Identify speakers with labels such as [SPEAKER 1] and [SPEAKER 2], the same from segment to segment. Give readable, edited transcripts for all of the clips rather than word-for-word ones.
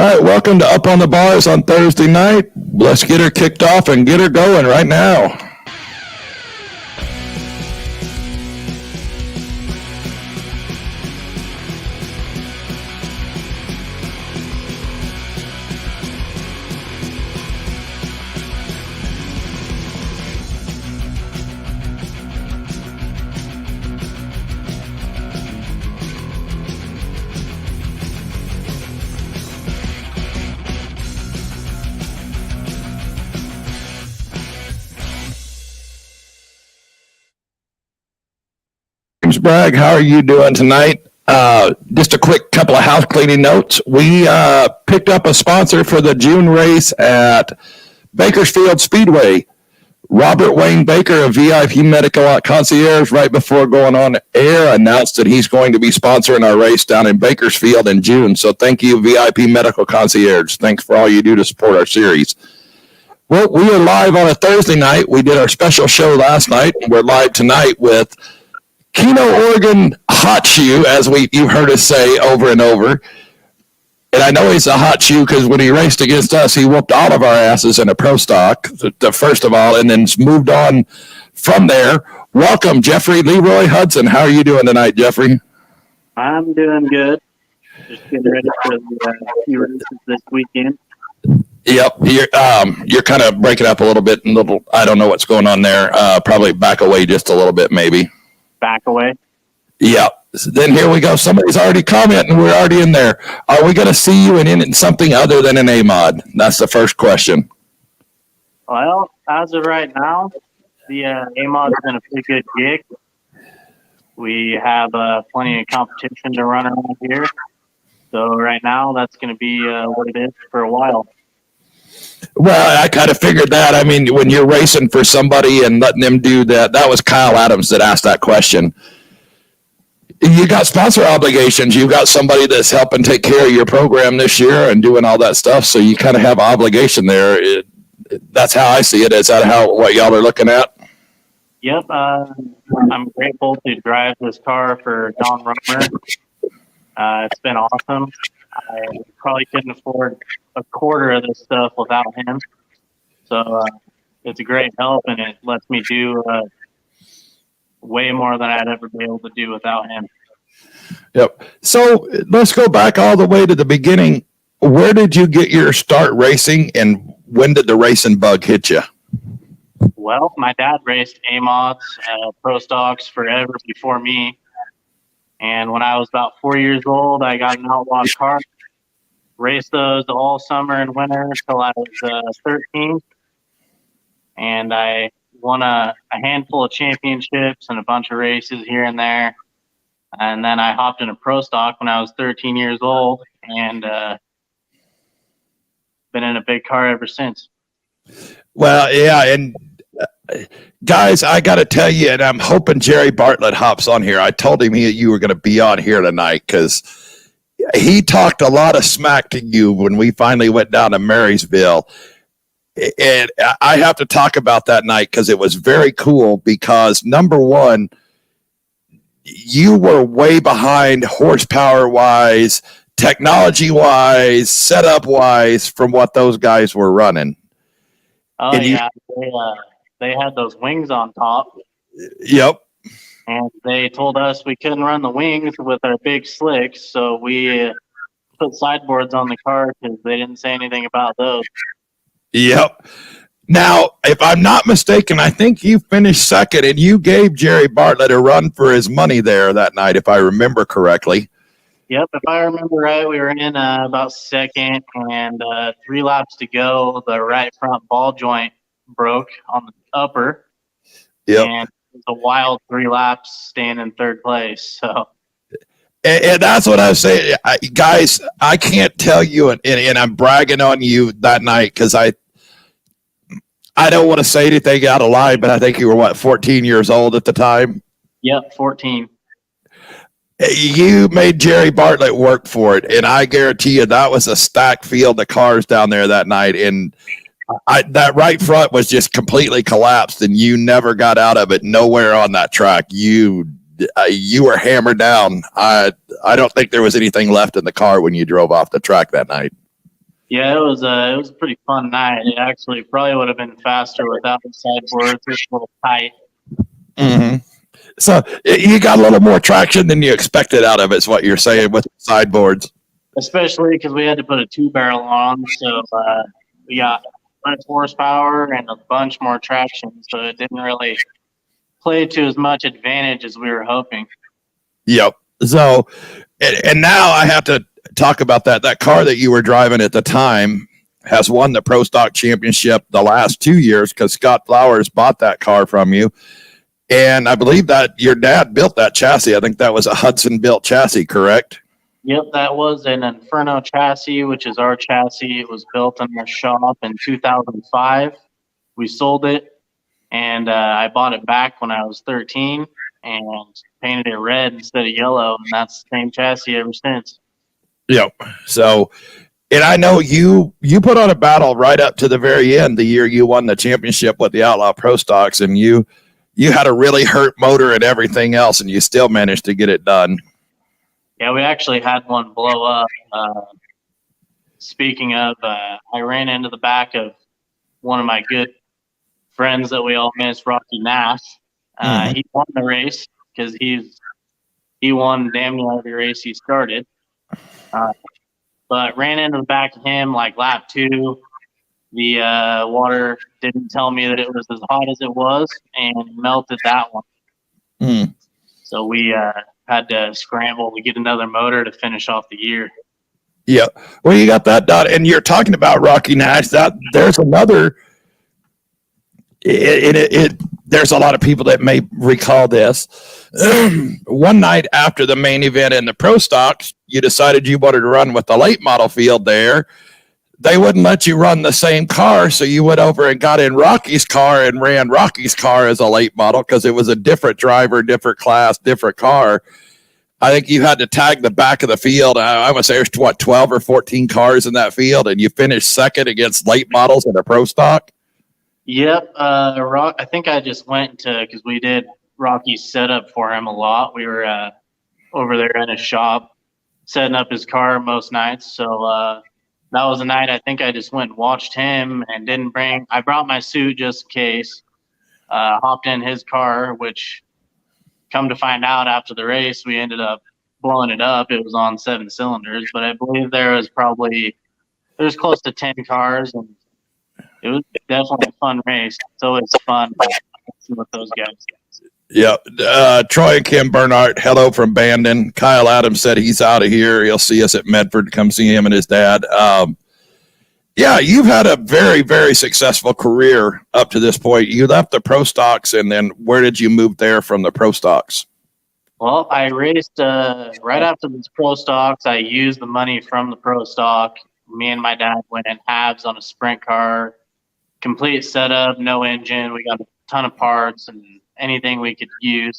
[SPEAKER 1] All right, welcome to Up on the Bars on Thursday night. Let's get her kicked off and get her going right now. Bragg, how are you doing tonight? Just a quick couple of house cleaning notes. We picked up a sponsor for the June race at Bakersfield Speedway. Robert Wayne Baker of VIP Medical Concierge, right before going on air, announced that he's going to be sponsoring our race down in Bakersfield in June. So thank you, VIP Medical Concierge. Thanks for all you do to support our series. Well, we are live on a Thursday night. We did our special show last night, and we're live tonight with Keno Oregon hot shoe, as you heard us say over and over. And I know he's a hot shoe because when he raced against us, he whooped all of our asses in a pro stock, the first of all, and then moved on from there. Welcome, Jeffery, Leroy, Hudson. How are you doing tonight, Jeffery?
[SPEAKER 2] I'm doing good. Just getting ready for the few races this weekend.
[SPEAKER 1] Yep, you're kind of breaking up a little bit, and I don't know what's going on there. Probably back away just a little bit, maybe.
[SPEAKER 2] Back away.
[SPEAKER 1] Yeah. Then here we go. Somebody's already commenting. We're already in there. Are we going to see you in something other than an A-Mod? That's the first question.
[SPEAKER 2] Well, as of right now, the A-Mod's been a pretty good gig. We have plenty of competition to run around here. So right now, that's going to be what it is for a while.
[SPEAKER 1] Well, I kind of figured that. I mean, when you're racing for somebody and letting them do that was Kyle Adams that asked that question. You got sponsor obligations. You got somebody that's helping take care of your program this year and doing all that stuff. So you kind of have obligation there. That's how I see it. Is that what y'all are looking at?
[SPEAKER 2] Yep. I'm grateful to drive this car for Don Romer. It's been awesome. I probably couldn't afford a quarter of this stuff without him. So it's a great help, and it lets me do way more than I'd ever be able to do without him.
[SPEAKER 1] Yep. So let's go back all the way to the beginning. Where did you get your start racing, and when did the racing bug hit you?
[SPEAKER 2] Well, my dad raced A-Mods, pro stocks forever before me. And when I was about 4 years old, I got an outlaw car, raced those all summer and winter until I was 13. And I won a handful of championships and a bunch of races here and there. And then I hopped in a pro stock when I was 13 years old and been in a big car ever since.
[SPEAKER 1] Well, yeah, and guys, I got to tell you, and I'm hoping Jerry Bartlett hops on here. I told him you were going to be on here tonight because he talked a lot of smack to you when we finally went down to Marysville. And I have to talk about that night because it was very cool because, number one, you were way behind horsepower-wise, technology-wise, setup-wise from what those guys were running.
[SPEAKER 2] Oh, and yeah. They had those wings on top.
[SPEAKER 1] Yep.
[SPEAKER 2] And they told us we couldn't run the wings with our big slicks, so we put sideboards on the car because they didn't say anything about those.
[SPEAKER 1] Yep. Now, if I'm not mistaken, I think you finished second, and you gave Jerry Bartlett a run for his money there that night, if I remember correctly.
[SPEAKER 2] Yep, if I remember right, we were in about second, and 3 laps to go. The right front ball joint broke on the upper.
[SPEAKER 1] Yep.
[SPEAKER 2] And it was a wild 3 laps staying in third place. So,
[SPEAKER 1] and that's what I was saying. Guys, I can't tell you, and I'm bragging on you that night because I don't want to say anything out of line, but I think you were, 14 years old at the time?
[SPEAKER 2] Yep, 14.
[SPEAKER 1] You made Jerry Bartlett work for it, and I guarantee you that was a stacked field of cars down there that night, and that right front was just completely collapsed, and you never got out of it. Nowhere on that track. You were hammered down. I don't think there was anything left in the car when you drove off the track that night.
[SPEAKER 2] Yeah, it was a pretty fun night. It actually probably would have been faster without the sideboards. It was a little tight.
[SPEAKER 1] Mm-hmm. So you got a little more traction than you expected out of it, is what you're saying with sideboards.
[SPEAKER 2] Especially because we had to put a 2-barrel on, so we got much horsepower and a bunch more traction, so it didn't really play to as much advantage as we were hoping.
[SPEAKER 1] Yep. So, and now I have to talk about that. That car that you were driving at the time has won the Pro Stock Championship the last 2 years because Scott Flowers bought that car from you. And I believe that your dad built that chassis. I think that was a Hudson built chassis, correct?
[SPEAKER 2] Yep, that was an Inferno chassis, which is our chassis. It was built in our shop in 2005. We sold it, and I bought it back when I was 13 and painted it red instead of yellow, and that's the same chassis ever since.
[SPEAKER 1] Yep. So, and I know you put on a battle right up to the very end, the year you won the championship with the Outlaw Pro Stocks, and you had a really hurt motor and everything else, and you still managed to get it done.
[SPEAKER 2] Yeah, we actually had one blow up. Speaking of, I ran into the back of one of my good friends that we all miss, Rocky Nash. He won the race because he won damn near every race he started. But ran into the back of him like lap 2. The water didn't tell me that it was as hot as it was and melted that one.
[SPEAKER 1] Mm.
[SPEAKER 2] So we had to scramble to get another motor to finish off the year.
[SPEAKER 1] Yeah. Well, you got that done. And you're talking about Rocky Nash. That there's another. There's a lot of people that may recall this. One night after the main event in the Pro Stocks, you decided you wanted to run with the late model field there. They wouldn't let you run the same car, so you went over and got in Rocky's car and ran Rocky's car as a late model because it was a different driver, different class, different car. I think you had to tag the back of the field. I would say there's 12 or 14 cars in that field, and you finished second against late models in a Pro Stock.
[SPEAKER 2] Yep. I think I just went to, because we did Rocky's setup for him a lot. We were over there in his shop setting up his car most nights. So that was a night I think I just went and watched him and I brought my suit just in case. Hopped in his car, which come to find out after the race, we ended up blowing it up. It was on 7 cylinders, but I believe there was close to 10 cars, and it was definitely a fun race. So it's fun with those guys.
[SPEAKER 1] Yeah. Troy and Kim Bernhardt, hello from Bandon. Kyle Adams said he's out of here. He'll see us at Medford. Come see him and his dad. Yeah, you've had a very, very successful career up to this point. You left the Pro Stocks, and then where did you move there from the Pro Stocks?
[SPEAKER 2] Well, I raced right after the Pro Stocks. I used the money from the Pro Stock. Me and my dad went in halves on a sprint car, complete setup, no engine. We got a ton of parts and anything we could use.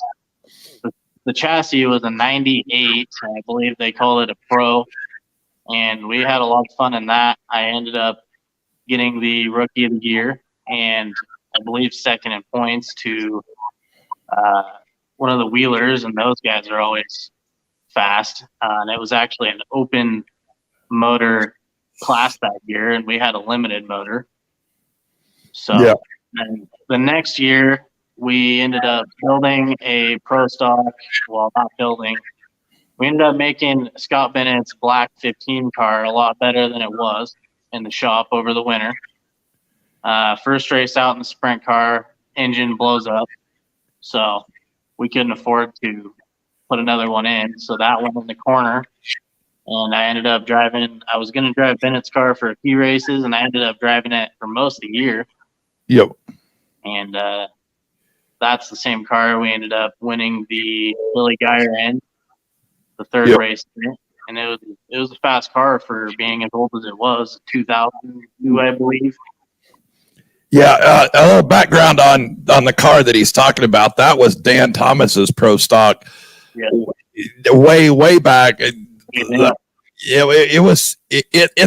[SPEAKER 2] The chassis was a 98. I believe they call it a Pro. And we had a lot of fun in that. I ended up getting the Rookie of the Year and I believe second in points to one of the Wheelers, and those guys are always fast. And it was actually an open motor class that year, and we had a limited motor. So
[SPEAKER 1] yeah.
[SPEAKER 2] And the next year, we ended up building a Pro Stock. Well, not building. We ended up making Scott Bennett's black 15 car a lot better than it was in the shop over the winter. First race out in the sprint car, engine blows up. So we couldn't afford to put another one in. So that went in the corner. And I ended up I was going to drive Bennett's car for a few races, and I ended up driving it for most of the year.
[SPEAKER 1] Yep.
[SPEAKER 2] And that's the same car we ended up winning the Billy Geyer in. The third race, and it was a fast car for being as old as it was, 2002, I believe.
[SPEAKER 1] Yeah, a little background on the car that he's talking about. That was Dan Thomas's Pro Stock, way back. It's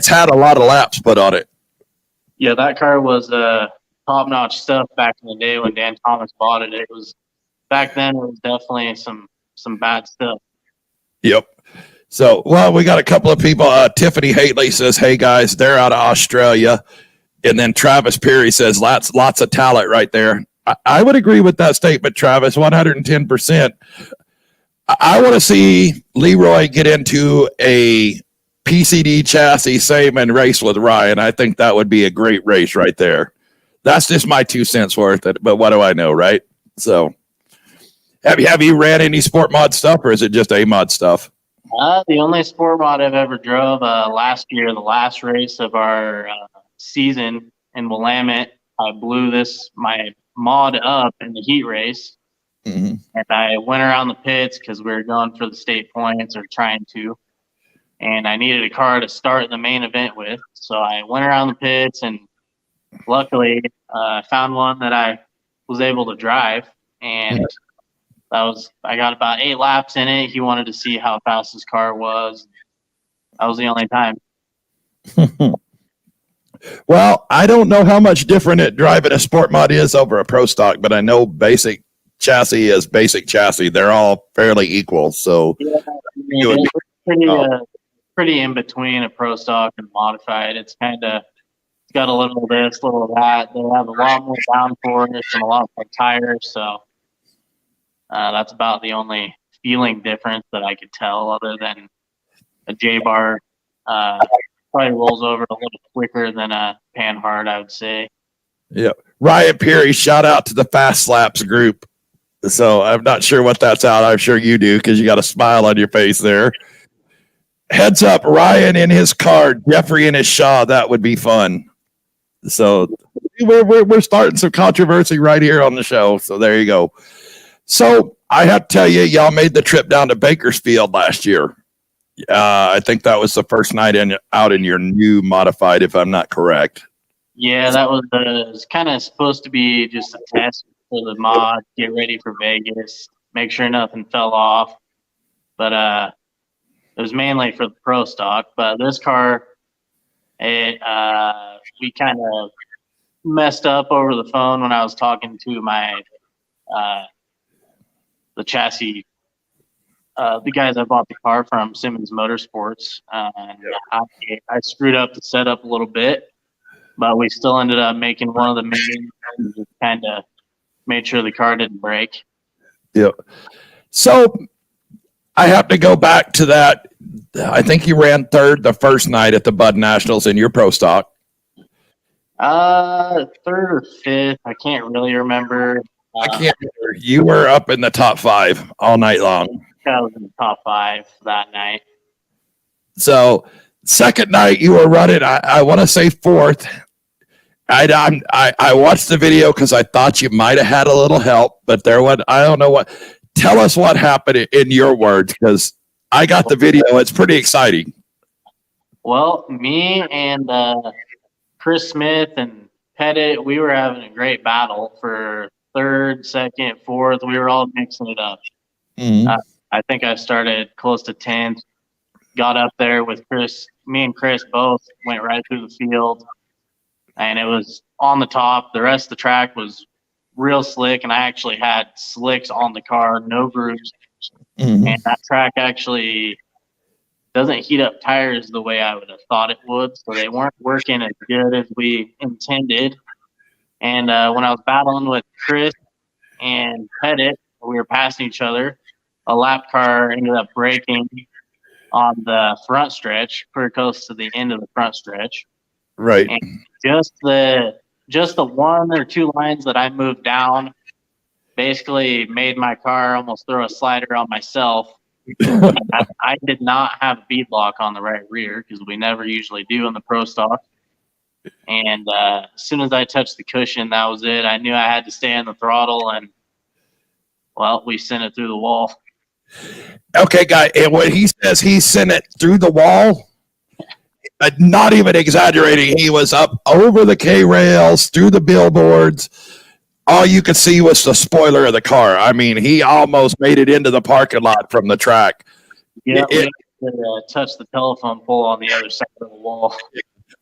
[SPEAKER 1] had a lot of laps put on it.
[SPEAKER 2] Yeah, that car was top notch stuff back in the day when Dan Thomas bought it. Back then it was definitely some bad stuff.
[SPEAKER 1] Yep. So, well, we got a couple of people. Tiffany Haley says, "Hey guys, they're out of Australia," and then Travis Perry says, "Lots of talent right there." I would agree with that statement, Travis, 110%. I want to see Leroy get into a PCD chassis same and race with Ryan. I think that would be a great race right there. That's just my 2 cents worth. But what do I know, right? So, have you ran any sport mod stuff, or is it just A mod stuff?
[SPEAKER 2] The only sport mod I've ever drove last year, the last race of our season in Willamette, I blew my mod up in the heat race. Mm-hmm. And I went around the pits because we were going for the state points or trying to. And I needed a car to start the main event with. So I went around the pits, and luckily I found one that I was able to drive. And I got about 8 laps in it. He wanted to see how fast his car was. That was the only time.
[SPEAKER 1] Well, I don't know how much different driving a sport mod is over a pro stock, but I know basic chassis is basic chassis. They're all fairly equal. So
[SPEAKER 2] yeah, pretty in between a pro stock and modified. It's got a little of this, a little of that. They have a lot more downforce and a lot more tires. So that's about the only feeling difference that I could tell, other than a J-bar probably rolls over a little quicker than a Panhard, I would say.
[SPEAKER 1] Yeah. Ryan Perry, shout out to the Fast Slaps group. So I'm not sure what that's out. I'm sure you do, because you got a smile on your face there. Heads up, Ryan in his car, Jeffrey in his Shaw. That would be fun. So we're starting some controversy right here on the show. So there you go. So I have to tell you, y'all made the trip down to Bakersfield last year. I think that was the first night out in your new modified, if I'm not correct.
[SPEAKER 2] Yeah, that was kind of supposed to be just a test for the mod, get ready for Vegas, make sure nothing fell off. But it was mainly for the pro stock. But this car, we kind of messed up over the phone when I was talking to my the chassis. The guys I bought the car from, Simmons Motorsports. I screwed up the setup a little bit, but we still ended up making one of the main and just kind of made sure the car didn't break.
[SPEAKER 1] Yep. So I have to go back to that. I think you ran third the first night at the Bud Nationals in your pro stock.
[SPEAKER 2] Third or fifth. I can't really remember.
[SPEAKER 1] I can't remember. You were up in the top 5 all night long.
[SPEAKER 2] I was in the top 5 that night.
[SPEAKER 1] So second night you were running, I want to say fourth. I watched the video because I thought you might have had a little help, but I don't know what. Tell us what happened in your words, because I got the video. It's pretty exciting.
[SPEAKER 2] Well, me and Chris Smith and Pettit, we were having a great battle for third, second, fourth. We were all mixing it up. Mm-hmm. I think I started close to 10th, got up there with Chris. Me and Chris both went right through the field, and it was on the top. The rest of the track was real slick, and I actually had slicks on the car, no grooves. Mm-hmm. And that track actually doesn't heat up tires the way I would have thought it would, so they weren't working as good as we intended. And when I was battling with Chris and Pettit, we were passing each other. A lap car ended up braking on the front stretch, pretty close to the end of the front stretch.
[SPEAKER 1] Right.
[SPEAKER 2] And just the 1 or 2 lines that I moved down basically made my car almost throw a slider on myself. I did not have a bead lock on the right rear, because we never usually do in the pro stock. And as soon as I touched the cushion, that was it. I knew I had to stay on the throttle, and, well, we sent it through the wall.
[SPEAKER 1] Okay, guy, and when he says he sent it through the wall, not even exaggerating, he was up over the K-rails, through the billboards. All you could see was the spoiler of the car. I mean, he almost made it into the parking lot from the track.
[SPEAKER 2] Yeah, we touched the telephone pole on the other side of the wall.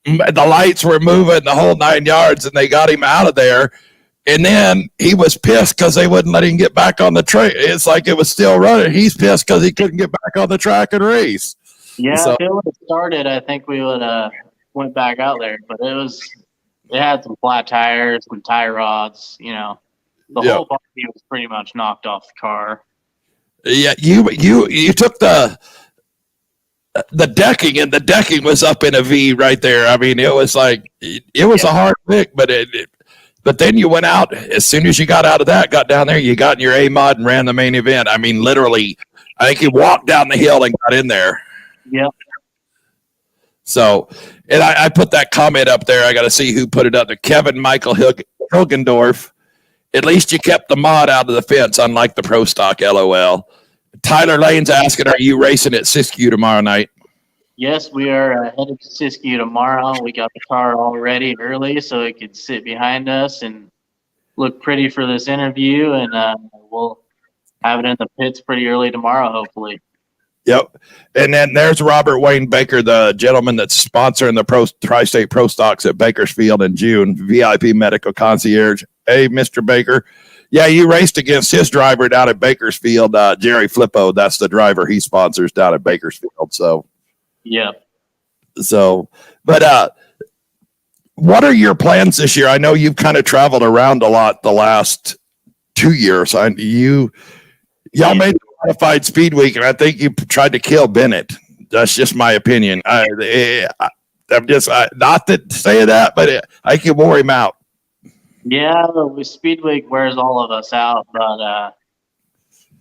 [SPEAKER 1] The lights were moving the whole 9 yards, and they got him out of there. And then he was pissed because they wouldn't let him get back on the track. It's like it was still running. He's pissed because he couldn't get back on the track and race.
[SPEAKER 2] Yeah,
[SPEAKER 1] So
[SPEAKER 2] if it would have started, I think we would went back out there. But it had some flat tires, some tie rods. The
[SPEAKER 1] yeah,
[SPEAKER 2] whole body was pretty much knocked off the car.
[SPEAKER 1] yeah. You took the decking, and the decking was up in a V right there. I mean, it was like it was
[SPEAKER 2] Yeah,
[SPEAKER 1] a hard pick, but then you went out as soon as you got out of that, got down there, you got in your A mod and ran the main event. I mean, literally, I think you walked down the hill and got in there.
[SPEAKER 2] yeah,
[SPEAKER 1] So, and I put that comment up there. I got to see who put it up there. Kevin Michael Hilgendorf. At least you kept the mod out of the fence, unlike the pro stock. LOL. Tyler Lane's asking, "Are you racing at Siskiyou tomorrow night?"
[SPEAKER 2] yes, we are headed to Siskiyou tomorrow. We got the car all ready early so it could sit behind us and look pretty for this interview, and we'll have it in the pits pretty early tomorrow, hopefully.
[SPEAKER 1] Yep. And then there's Robert Wayne Baker, the gentleman that's sponsoring the Tri-State Pro Stocks at Bakersfield in June, VIP Medical Concierge. Hey, Mr. Baker. Yeah, you raced against his driver down at Bakersfield, Jerry Flippo. That's the driver he sponsors down at Bakersfield.
[SPEAKER 2] Yeah.
[SPEAKER 1] But what are your plans this year? I know you've kind of traveled around a lot the last 2 years. Y'all made the Modified Speed Week, and I think you tried to kill Bennett. That's just my opinion. I'm just not to say that, but I can wore him out.
[SPEAKER 2] Yeah, Speed Week wears all of us out, but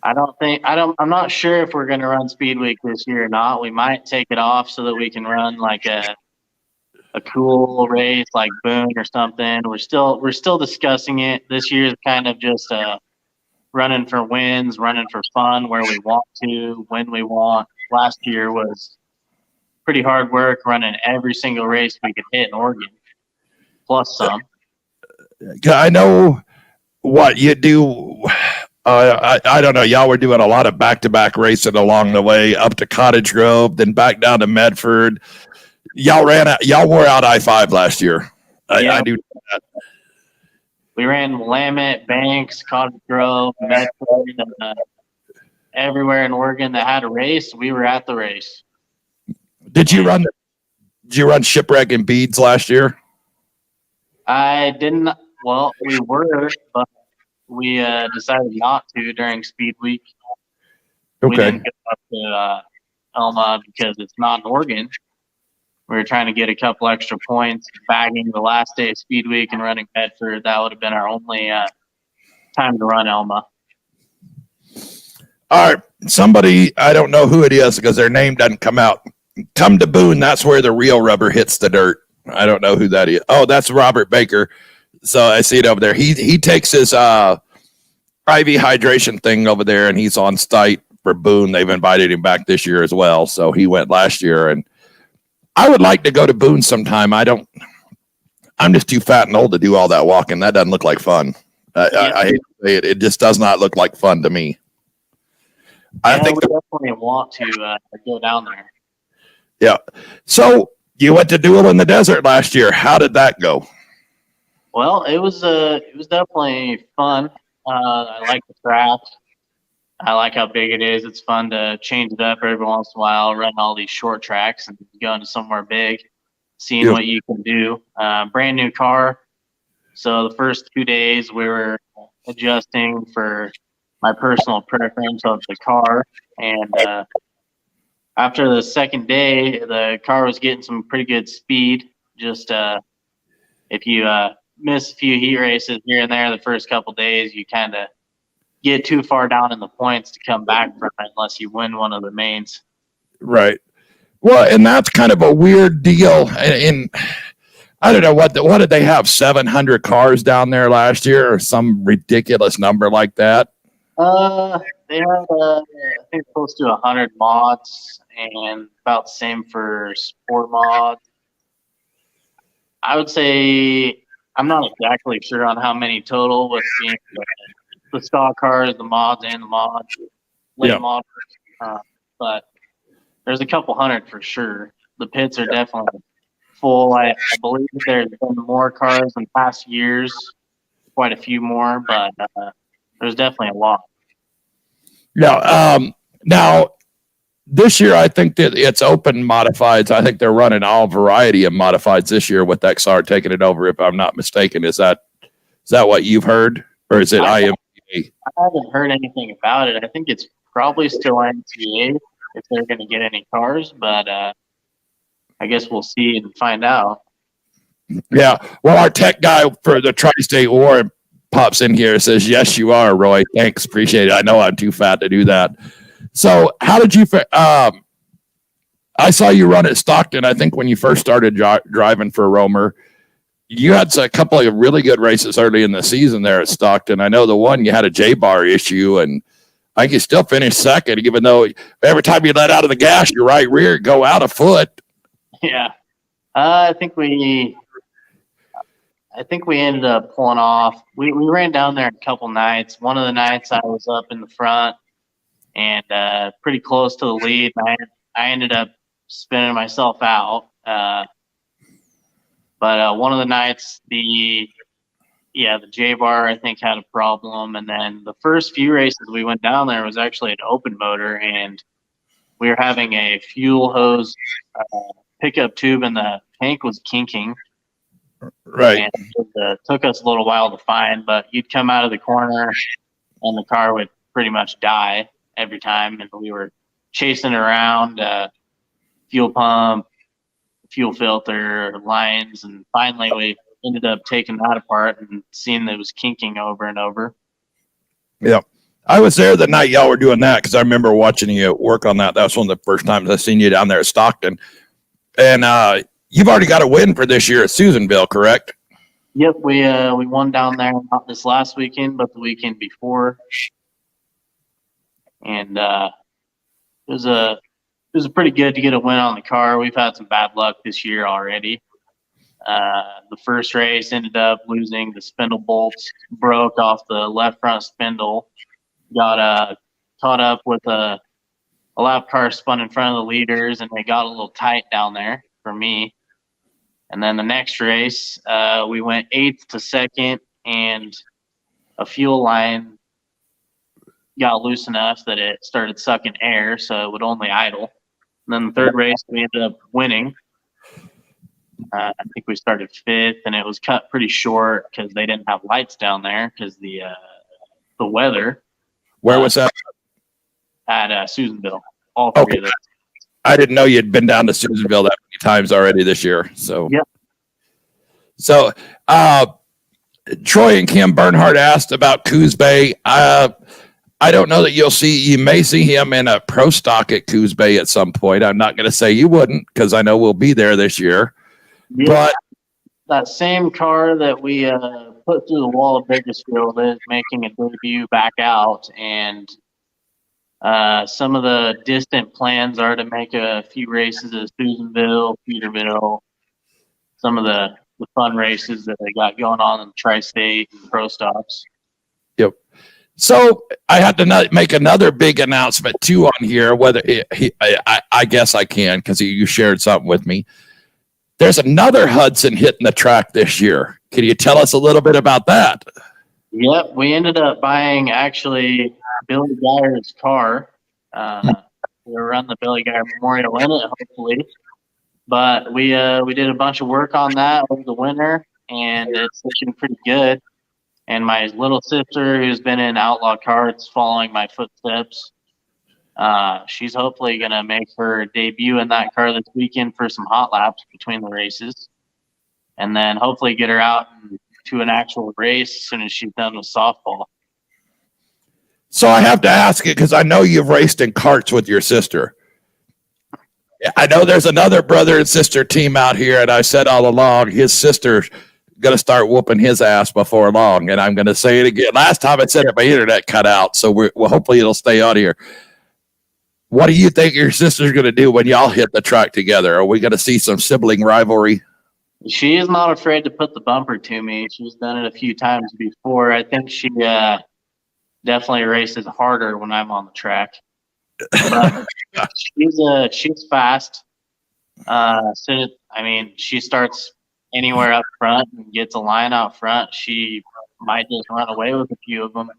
[SPEAKER 2] I'm not sure if we're going to run Speed Week this year or not. We might take it off so that we can run like a cool race like Boone or something. We're still discussing it. This year is kind of just running for wins, running for fun where we want to, when we want. Last year was pretty hard work running every single race we could hit in Oregon, plus some.
[SPEAKER 1] I know what you do. I don't know. Y'all were doing a lot of back-to-back racing along the way up to Cottage Grove, then back down to Medford. Y'all wore out I-5 last year.
[SPEAKER 2] Yeah.
[SPEAKER 1] I do that.
[SPEAKER 2] We ran Willamette, Banks, Cottage Grove, Medford, and everywhere in Oregon that had a race, we were at the race.
[SPEAKER 1] Did you run Shipwreck and Beads last year?
[SPEAKER 2] I didn't. Well, we were, but we decided not to during Speed Week. We
[SPEAKER 1] Okay.
[SPEAKER 2] didn't go up to Elma because it's not in Oregon. We were trying to get a couple extra points, bagging the last day of Speed Week and running Medford. That would have been our only time to run Elma.
[SPEAKER 1] All right. Somebody, I don't know who it is because their name doesn't come out. Come to Boone. That's where the real rubber hits the dirt. I don't know who that is. Oh, that's Robert Baker. So I see it over there. He takes his IV hydration thing over there, and he's on site for Boone. They've invited him back this year as well. So he went last year, and I would like to go to Boone sometime. I'm just too fat and old to do all that walking. That doesn't look like fun. I hate to say it. It just does not look like fun to me. I think
[SPEAKER 2] we definitely want to go down there.
[SPEAKER 1] Yeah. So you went to Duel in the Desert last year. How did that go?
[SPEAKER 2] Well, it was definitely fun. I like the track. I like how big it is. It's fun to change it up every once in a while, run all these short tracks and go into somewhere big, seeing what you can do. Brand new car. So the first 2 days we were adjusting for my personal preference of the car. And after the second day, the car was getting some pretty good speed. Just if you miss a few heat races here and there the first couple days, you kind of get too far down in the points to come back from it unless you win one of the mains.
[SPEAKER 1] Right. Well, and that's kind of a weird deal. And I don't know what did they have, 700 cars down there last year or some ridiculous number like that?
[SPEAKER 2] They had I think close to 100 mods and about the same for sport mods. I would say I'm not exactly sure on how many total with being the stock cars, the mods, and the mods, late mods. But there's a couple hundred for sure. The pits are definitely full. I believe there's been more cars in past years, quite a few more, but there's definitely a lot.
[SPEAKER 1] Yeah. Now, this year, I think that it's open modifieds. I think they're running all variety of modifieds this year with XR taking it over, if I'm not mistaken. Is that what you've heard? Or is it IMCA?
[SPEAKER 2] I haven't heard anything about it. I think it's probably still IMCA if they're going to get any cars, but I guess we'll see and find out.
[SPEAKER 1] Yeah. Well, our tech guy for the Tri-State War pops in here and says, "Yes, you are, Roy. Thanks. Appreciate it. I know I'm too fat to do that." So how did you I saw you run at Stockton. I think when you first started driving for Romer, you had a couple of really good races early in the season there at Stockton. I know the one you had a J-bar issue, and I think you still finished second, even though every time you let out of the gas, your right rear go out a foot.
[SPEAKER 2] Yeah. I think we ended up pulling off. We ran down there a couple nights. One of the nights I was up in the front and pretty close to the lead. I ended up spinning myself out. But one of the nights, the J-bar, I think, had a problem. And then the first few races we went down there was actually an open motor, and we were having a fuel hose pickup tube, and the tank was kinking.
[SPEAKER 1] Right.
[SPEAKER 2] And it took us a little while to find, but you'd come out of the corner, and the car would pretty much die every time. And we were chasing around fuel pump, fuel filter, lines, and finally we ended up taking that apart and seeing that it was kinking over and over.
[SPEAKER 1] Yeah. I was there the night y'all were doing that because I remember watching you work on that. That was one of the first times I seen you down there at Stockton. And you've already got a win for this year at Susanville, correct?
[SPEAKER 2] Yep, we won down there not this last weekend, but the weekend before. And it was pretty good to get a win on the car. We've had some bad luck this year already. The first race ended up losing. The spindle bolts broke off the left front spindle. Got caught up with a lap car spun in front of the leaders, and they got a little tight down there for me. And then the next race, we went 8th to 2nd, and a fuel line got loose enough that it started sucking air, so it would only idle. And then the third race, we ended up winning. I think we started 5th, and it was cut pretty short because they didn't have lights down there because the weather.
[SPEAKER 1] Where was that?
[SPEAKER 2] At Susanville. All three of those.
[SPEAKER 1] I didn't know you'd been down to Susanville that many times already this year. So,
[SPEAKER 2] yep.
[SPEAKER 1] So, Troy and Kim Bernhardt asked about Coos Bay. I don't know that you may see him in a pro stock at Coos Bay at some point. I'm not going to say you wouldn't because I know we'll be there this year.
[SPEAKER 2] Yeah,
[SPEAKER 1] but
[SPEAKER 2] that same car that we put through the wall of Bakersfield is making a debut back out, and some of the distant plans are to make a few races at Susanville, Peterbilt, some of the fun races that they got going on in the Tri-State and Pro Stops.
[SPEAKER 1] Yep. So I had to make another big announcement too on here. I guess I can because you shared something with me. There's another Hudson hitting the track this year. Can you tell us a little bit about that?
[SPEAKER 2] Yep, we ended up buying actually Billy Geyer's car. We'll run the Billy Geyer Memorial in it, hopefully. But we did a bunch of work on that over the winter, and it's looking pretty good. And my little sister, who's been in outlaw karts following my footsteps, she's hopefully going to make her debut in that car this weekend for some hot laps between the races. And then hopefully get her out to an actual race as soon as she's done with softball.
[SPEAKER 1] So I have to ask it because I know you've raced in karts with your sister. I know there's another brother and sister team out here, and I said all along his sister's going to start whooping his ass before long, and I'm going to say it again. Last time I said it, my internet cut out, so well, hopefully it'll stay on here. What do you think your sister's going to do when y'all hit the track together? Are we going to see some sibling rivalry?
[SPEAKER 2] She is not afraid to put the bumper to me. She's done it a few times before. I think she definitely races harder when I'm on the track. But she's fast. She starts anywhere up front and gets a line out front. She might just run away with a few of them.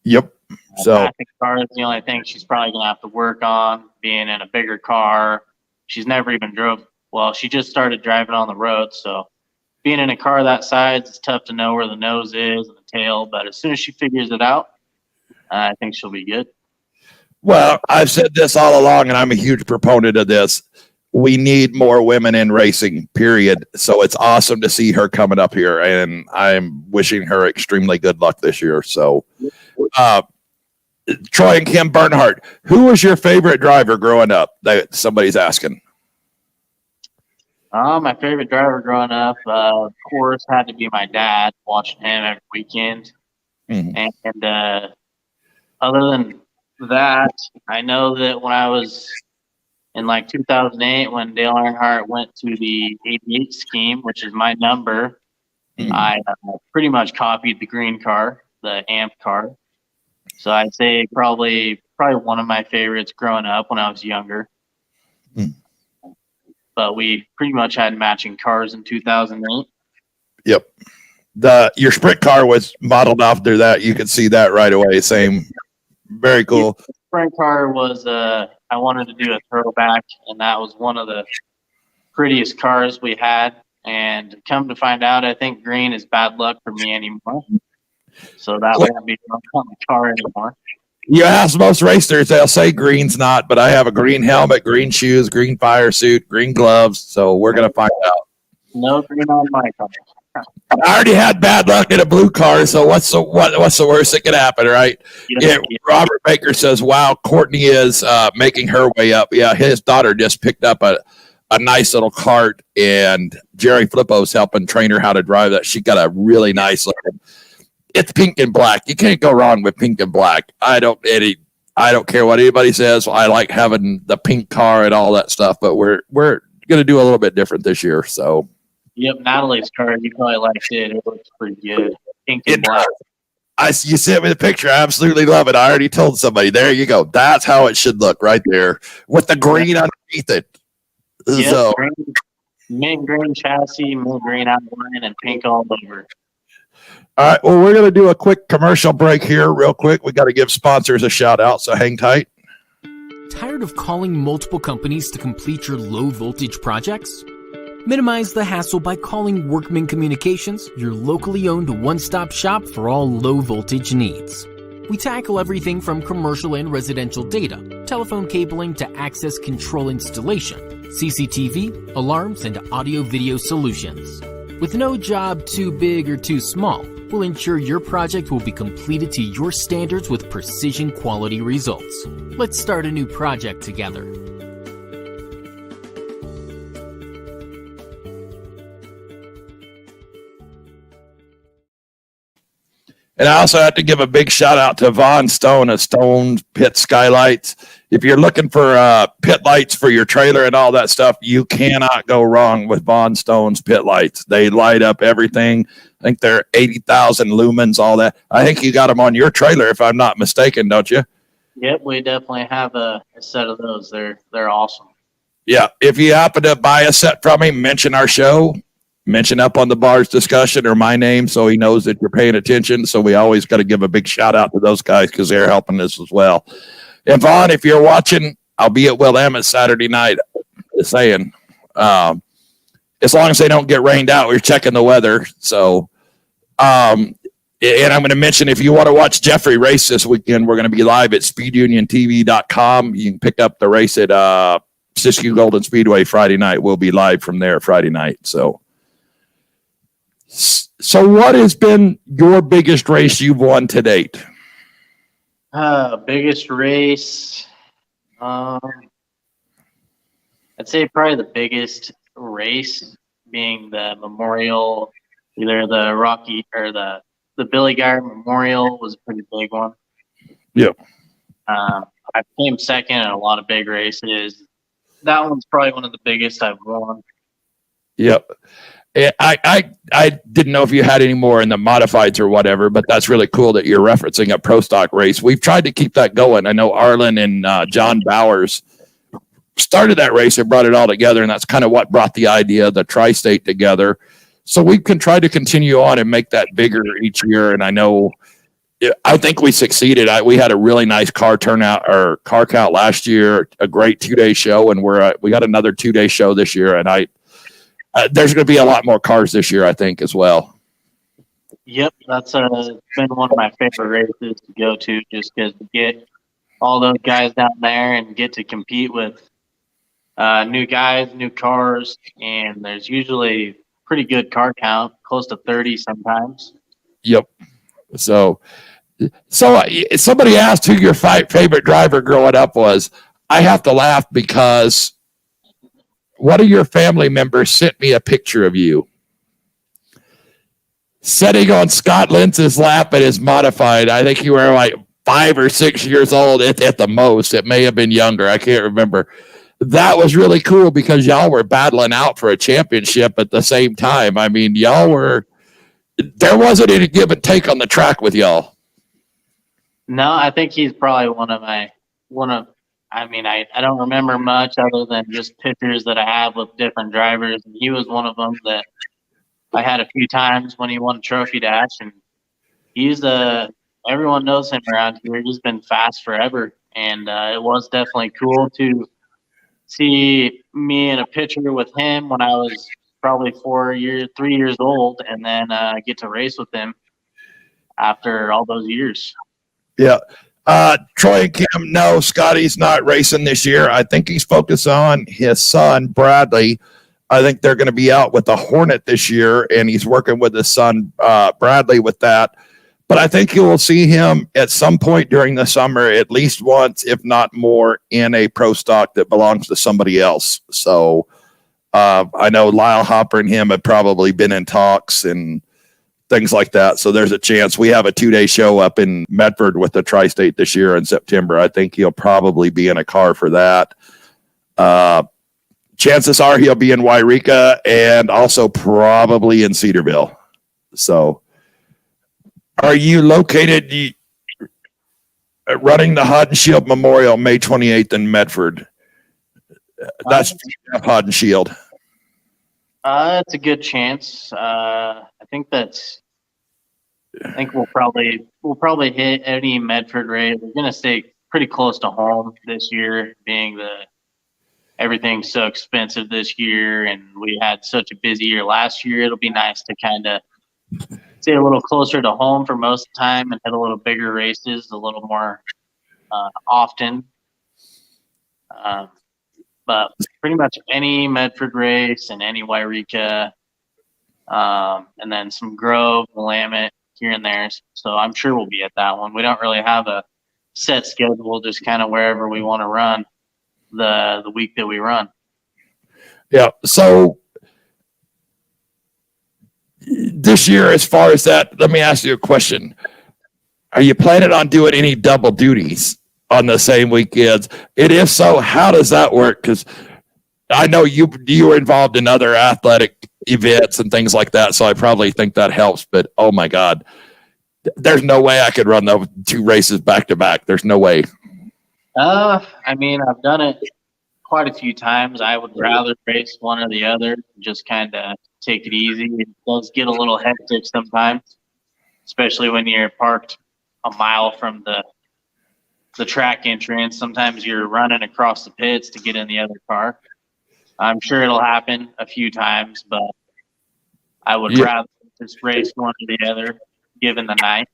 [SPEAKER 1] Yep. So
[SPEAKER 2] Passing car is the only thing she's probably going to have to work on, being in a bigger car. She's never even drove. Well, she just started driving on the road. So being in a car that size, it's tough to know where the nose is and the tail. But as soon as she figures it out, I think she'll be good.
[SPEAKER 1] well, I've said this all along, and I'm a huge proponent of this. We need more women in racing, period. So it's awesome to see her coming up here, and I'm wishing her extremely good luck this year. So, Troy and Kim Bernhardt, who was your favorite driver growing up? That somebody's asking.
[SPEAKER 2] My favorite driver growing up, of course, had to be my dad, watching him every weekend.
[SPEAKER 1] Mm-hmm.
[SPEAKER 2] And other than that, I know that when I was in like 2008, when Dale Earnhardt went to the 88 scheme, which is my number, I pretty much copied the green car, the AMP car. So I'd say probably one of my favorites growing up when I was younger. But we pretty much had matching cars in 2008.
[SPEAKER 1] Yep. Your sprint car was modeled after that. You could see that right away. Same. Very cool.
[SPEAKER 2] The sprint car was I wanted to do a throwback, and that was one of the prettiest cars we had. And come to find out, I think green is bad luck for me anymore. So that won't be on the car anymore.
[SPEAKER 1] You ask most racers, they'll say green's not, but I have a green helmet, green shoes, green fire suit, green gloves. So we're going to find out.
[SPEAKER 2] No green on my car.
[SPEAKER 1] I already had bad luck in a blue car, so what's the worst that could happen, right? Yeah. Robert Baker says, wow, Courtney is making her way up. Yeah, his daughter just picked up a nice little cart, and Jerry Flippo's helping train her how to drive that. She got a really nice looking. It's pink and black. You can't go wrong with pink and black. I don't care what anybody says. I like having the pink car and all that stuff, but we're going to do a little bit different this year, so.
[SPEAKER 2] Yep, Natalie's car, you probably liked it. It looks pretty good. Pink and black.
[SPEAKER 1] You sent me the picture. I absolutely love it. I already told somebody. There you go. That's how it should look right there with the green underneath it.
[SPEAKER 2] Yep,
[SPEAKER 1] so,
[SPEAKER 2] mint green chassis, mint green outline, and pink all over.
[SPEAKER 1] All right. Well, we're going to do a quick commercial break here real quick. We got to give sponsors a shout out, so hang tight.
[SPEAKER 3] Tired of calling multiple companies to complete your low voltage projects? Minimize the hassle by calling Workman Communications, your locally owned one-stop shop for all low-voltage needs. We tackle everything from commercial and residential data, telephone cabling to access control installation, CCTV, alarms, and audio-video solutions. With no job too big or too small, we'll ensure your project will be completed to your standards with precision quality results. Let's start a new project together.
[SPEAKER 1] And I also have to give a big shout out to Vaughn Stone of Stone Pit Skylights. If you're looking for pit lights for your trailer and all that stuff, you cannot go wrong with Vaughn Stone's pit lights. They light up everything. I think they're 80,000 lumens, all that. I think you got them on your trailer, if I'm not mistaken, don't you?
[SPEAKER 2] Yep, we definitely have a set of those. They're awesome.
[SPEAKER 1] Yeah, if you happen to buy a set from him, mention our show. Mention up on the bars discussion or my name so he knows that you're paying attention. So we always got to give a big shout out to those guys because they're helping us as well. And Vaughn, if you're watching, I'll be at Willamette Saturday night. Just saying, as long as they don't get rained out, we're checking the weather. So, and I'm going to mention if you want to watch Jeffery race this weekend, we're going to be live at speeduniontv.com. You can pick up the race at Siskiyou Golden Speedway Friday night. We'll be live from there Friday night. So what has been your biggest race you've won to date?
[SPEAKER 2] Biggest race, I'd say probably the biggest race being the Memorial, either the Rocky or the Billy Geyer Memorial was a pretty big one.
[SPEAKER 1] Yep.
[SPEAKER 2] I came second in a lot of big races. That one's probably one of the biggest I've won.
[SPEAKER 1] Yep. I didn't know if you had any more in the modifieds or whatever, but that's really cool that you're referencing a pro stock race. We've tried to keep that going. I know Arlen and John Bowers started that race and brought it all together, and that's kind of what brought the idea of the tri-state together. So we can try to continue on and make that bigger each year. And I know I think we succeeded. We had a really nice car turnout or car count last year, a great 2-day show, and we got another 2-day show this year. And there's going to be a lot more cars this year, I think, as well.
[SPEAKER 2] Yep, that's been one of my favorite races to go to, just because to get all those guys down there and get to compete with new guys, new cars, and there's usually pretty good car count, close to 30 sometimes.
[SPEAKER 1] Yep. So somebody asked who your favorite driver growing up was. I have to laugh because one of your family members sent me a picture of you sitting on Scott Lentz's lap at his modified. I think you were like 5 or 6 years old at the most. It may have been younger. I can't remember. That was really cool because y'all were battling out for a championship at the same time. I mean, there wasn't any give and take on the track with y'all.
[SPEAKER 2] No, I think he's probably I don't remember much other than just pictures that I have with different drivers. And he was one of them that I had a few times when he won Trophy Dash, and he's everyone knows him around here. He's been fast forever, and it was definitely cool to see me in a picture with him when I was probably 3 years old, and then get to race with him after all those years.
[SPEAKER 1] Yeah. Troy and Kim, no, Scotty's not racing this year. I think he's focused on his son, Bradley. I think they're going to be out with the Hornet this year, and he's working with his son, Bradley, with that. But I think you will see him at some point during the summer, at least once, if not more, in a pro stock that belongs to somebody else. So I know Lyle Hopper and him have probably been in talks and things like that. So there's a chance. We have a 2-day show up in Medford with the Tri-State this year in September. I think he'll probably be in a car for that. Chances are he'll be in Wairika and also probably in Cedarville. So are you located running the Hod and Shield Memorial May 28th in Medford? That's Hod and Shield.
[SPEAKER 2] It's a good chance. I think we'll probably hit any Medford race. We're going to stay pretty close to home this year, being everything's so expensive this year, and we had such a busy year last year. It'll be nice to kind of stay a little closer to home for most of the time and hit a little bigger races a little more often. But pretty much any Medford race and any Wairika, and then some Grove, Willamette here and there. So I'm sure we'll be at that one. We don't really have a set schedule, just kind of wherever we want to run the week that we run.
[SPEAKER 1] Yeah. So this year, as far as that, let me ask you a question. Are you planning on doing any double duties on the same weekends? And if so, how does that work? Because I know you were involved in other athletic events and things like that, so I probably think that helps. But oh my God, there's no way I could run those 2 races back to back. There's no way.
[SPEAKER 2] I mean, I've done it quite a few times. I would rather race one or the other, just kind of take it easy. It does get a little hectic sometimes, especially when you're parked a mile from the track entrance. Sometimes you're running across the pits to get in the other car. I'm sure it'll happen a few times, but I would rather just race one or the other, given the night.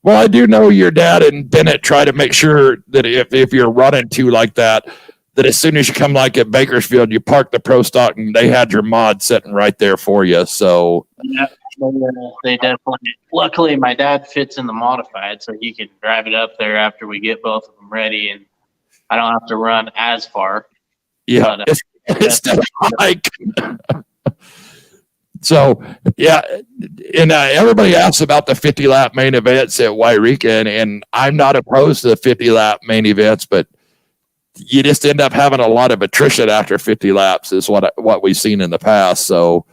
[SPEAKER 1] Well, I do know your dad and Bennett try to make sure that if you're running 2 like that as soon as you come like at Bakersfield, you park the pro stock and they had your mod sitting right there for you. So
[SPEAKER 2] yeah, they definitely. Luckily, my dad fits in the modified, so he can drive it up there after we get both of them ready, and I don't have to run as far.
[SPEAKER 1] Yeah, but, it's still like. So, yeah, and everybody asks about the 50-lap main events at Wairika, and I'm not opposed to the 50-lap main events, but you just end up having a lot of attrition after 50 laps is what we've seen in the past. So,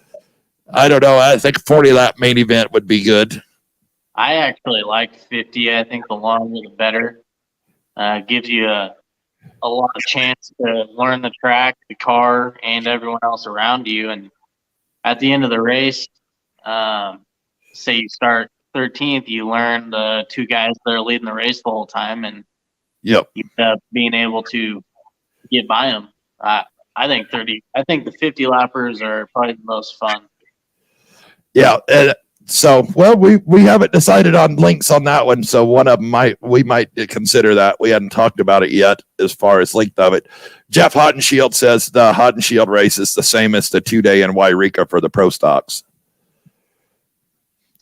[SPEAKER 1] I don't know. I think 40-lap main event would be good.
[SPEAKER 2] I actually like 50. I think the longer the better. Gives you a lot of chance to learn the track, the car, and everyone else around you, and at the end of the race, say you start 13th, you learn the two guys that are leading the race the whole time, and
[SPEAKER 1] Yep.
[SPEAKER 2] you end up being able to get by them. I think the 50 lappers are probably the most fun.
[SPEAKER 1] Yeah. So, well, we haven't decided on links on that one. So one of them we might consider that. We hadn't talked about it yet as far as length of it. Jeff Hottenshield says the Hottenshield race is the same as the 2-day in Wairika for the pro stocks.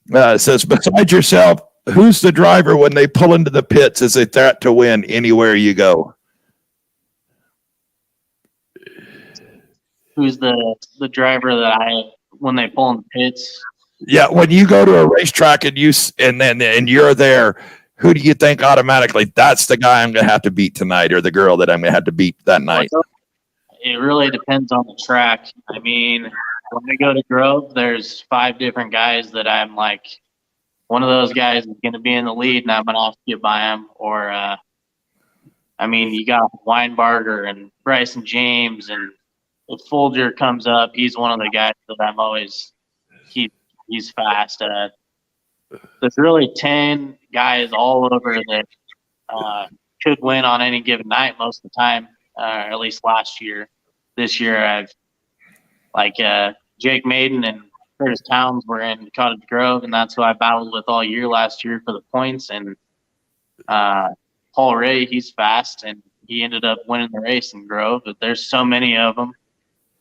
[SPEAKER 1] It says, besides yourself, who's the driver when they pull into the pits as a threat to win anywhere you go?
[SPEAKER 2] Who's the driver that when they pull in the pits?
[SPEAKER 1] Yeah, when you go to a racetrack and you're there, who do you think automatically that's the guy I'm going to have to beat tonight, or the girl that I'm going to have to beat that night?
[SPEAKER 2] It really depends on the track. I mean, when I go to Grove, there's 5 different guys that I'm like, one of those guys is going to be in the lead, and I'm going to have to get by him. Or, I mean, you got Weinbarger and Bryson James, and if Folger comes up, he's one of the guys that I'm always he's fast. There's really 10 guys all over that could win on any given night most of the time, at least last year. This year, I've Jake Maiden and Curtis Towns were in Cottage Grove, and that's who I battled with all year last year for the points. And Paul Ray, he's fast, and he ended up winning the race in Grove. But there's so many of them.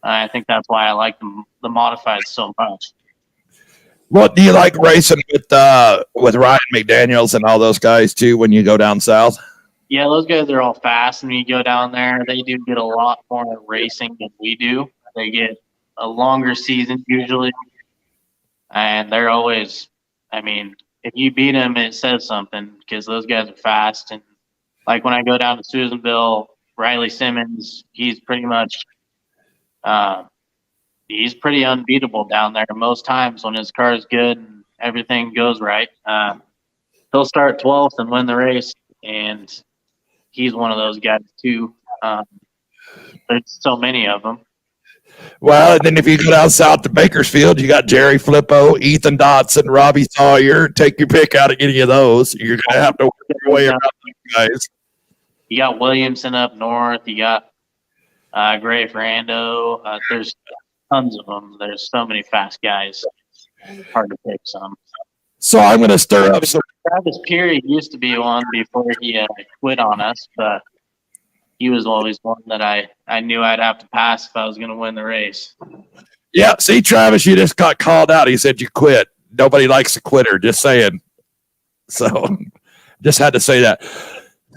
[SPEAKER 2] I think that's why I like the modified so much.
[SPEAKER 1] What do you like racing with Ryan McDaniels and all those guys too when you go down south?
[SPEAKER 2] Yeah, those guys are all fast, and when you go down there, they do get a lot more racing than we do. They get a longer season usually, and they're always, I mean, if you beat them, it says something because those guys are fast. And like when I go down to Susanville, Riley Simmons, he's pretty much he's pretty unbeatable down there most times when his car is good and everything goes right. He'll start 12th and win the race, and he's one of those guys too. There's so many of them.
[SPEAKER 1] Well, and then if you go down south to Bakersfield, you got Jerry Flippo, Ethan Dotson, Robbie Sawyer. Take your pick out of any of those. You're going to have to work your way around these guys.
[SPEAKER 2] You got Williamson up north. You got Gray Ferrando. There's tons of them. There's so many fast guys. Hard to pick some.
[SPEAKER 1] So I'm going to stir up some.
[SPEAKER 2] Travis Peary used to be one before he quit on us, but he was always one that I knew I'd have to pass if I was going to win the race.
[SPEAKER 1] Yeah, see, Travis, you just got called out. He said you quit. Nobody likes a quitter, just saying. So just had to say that.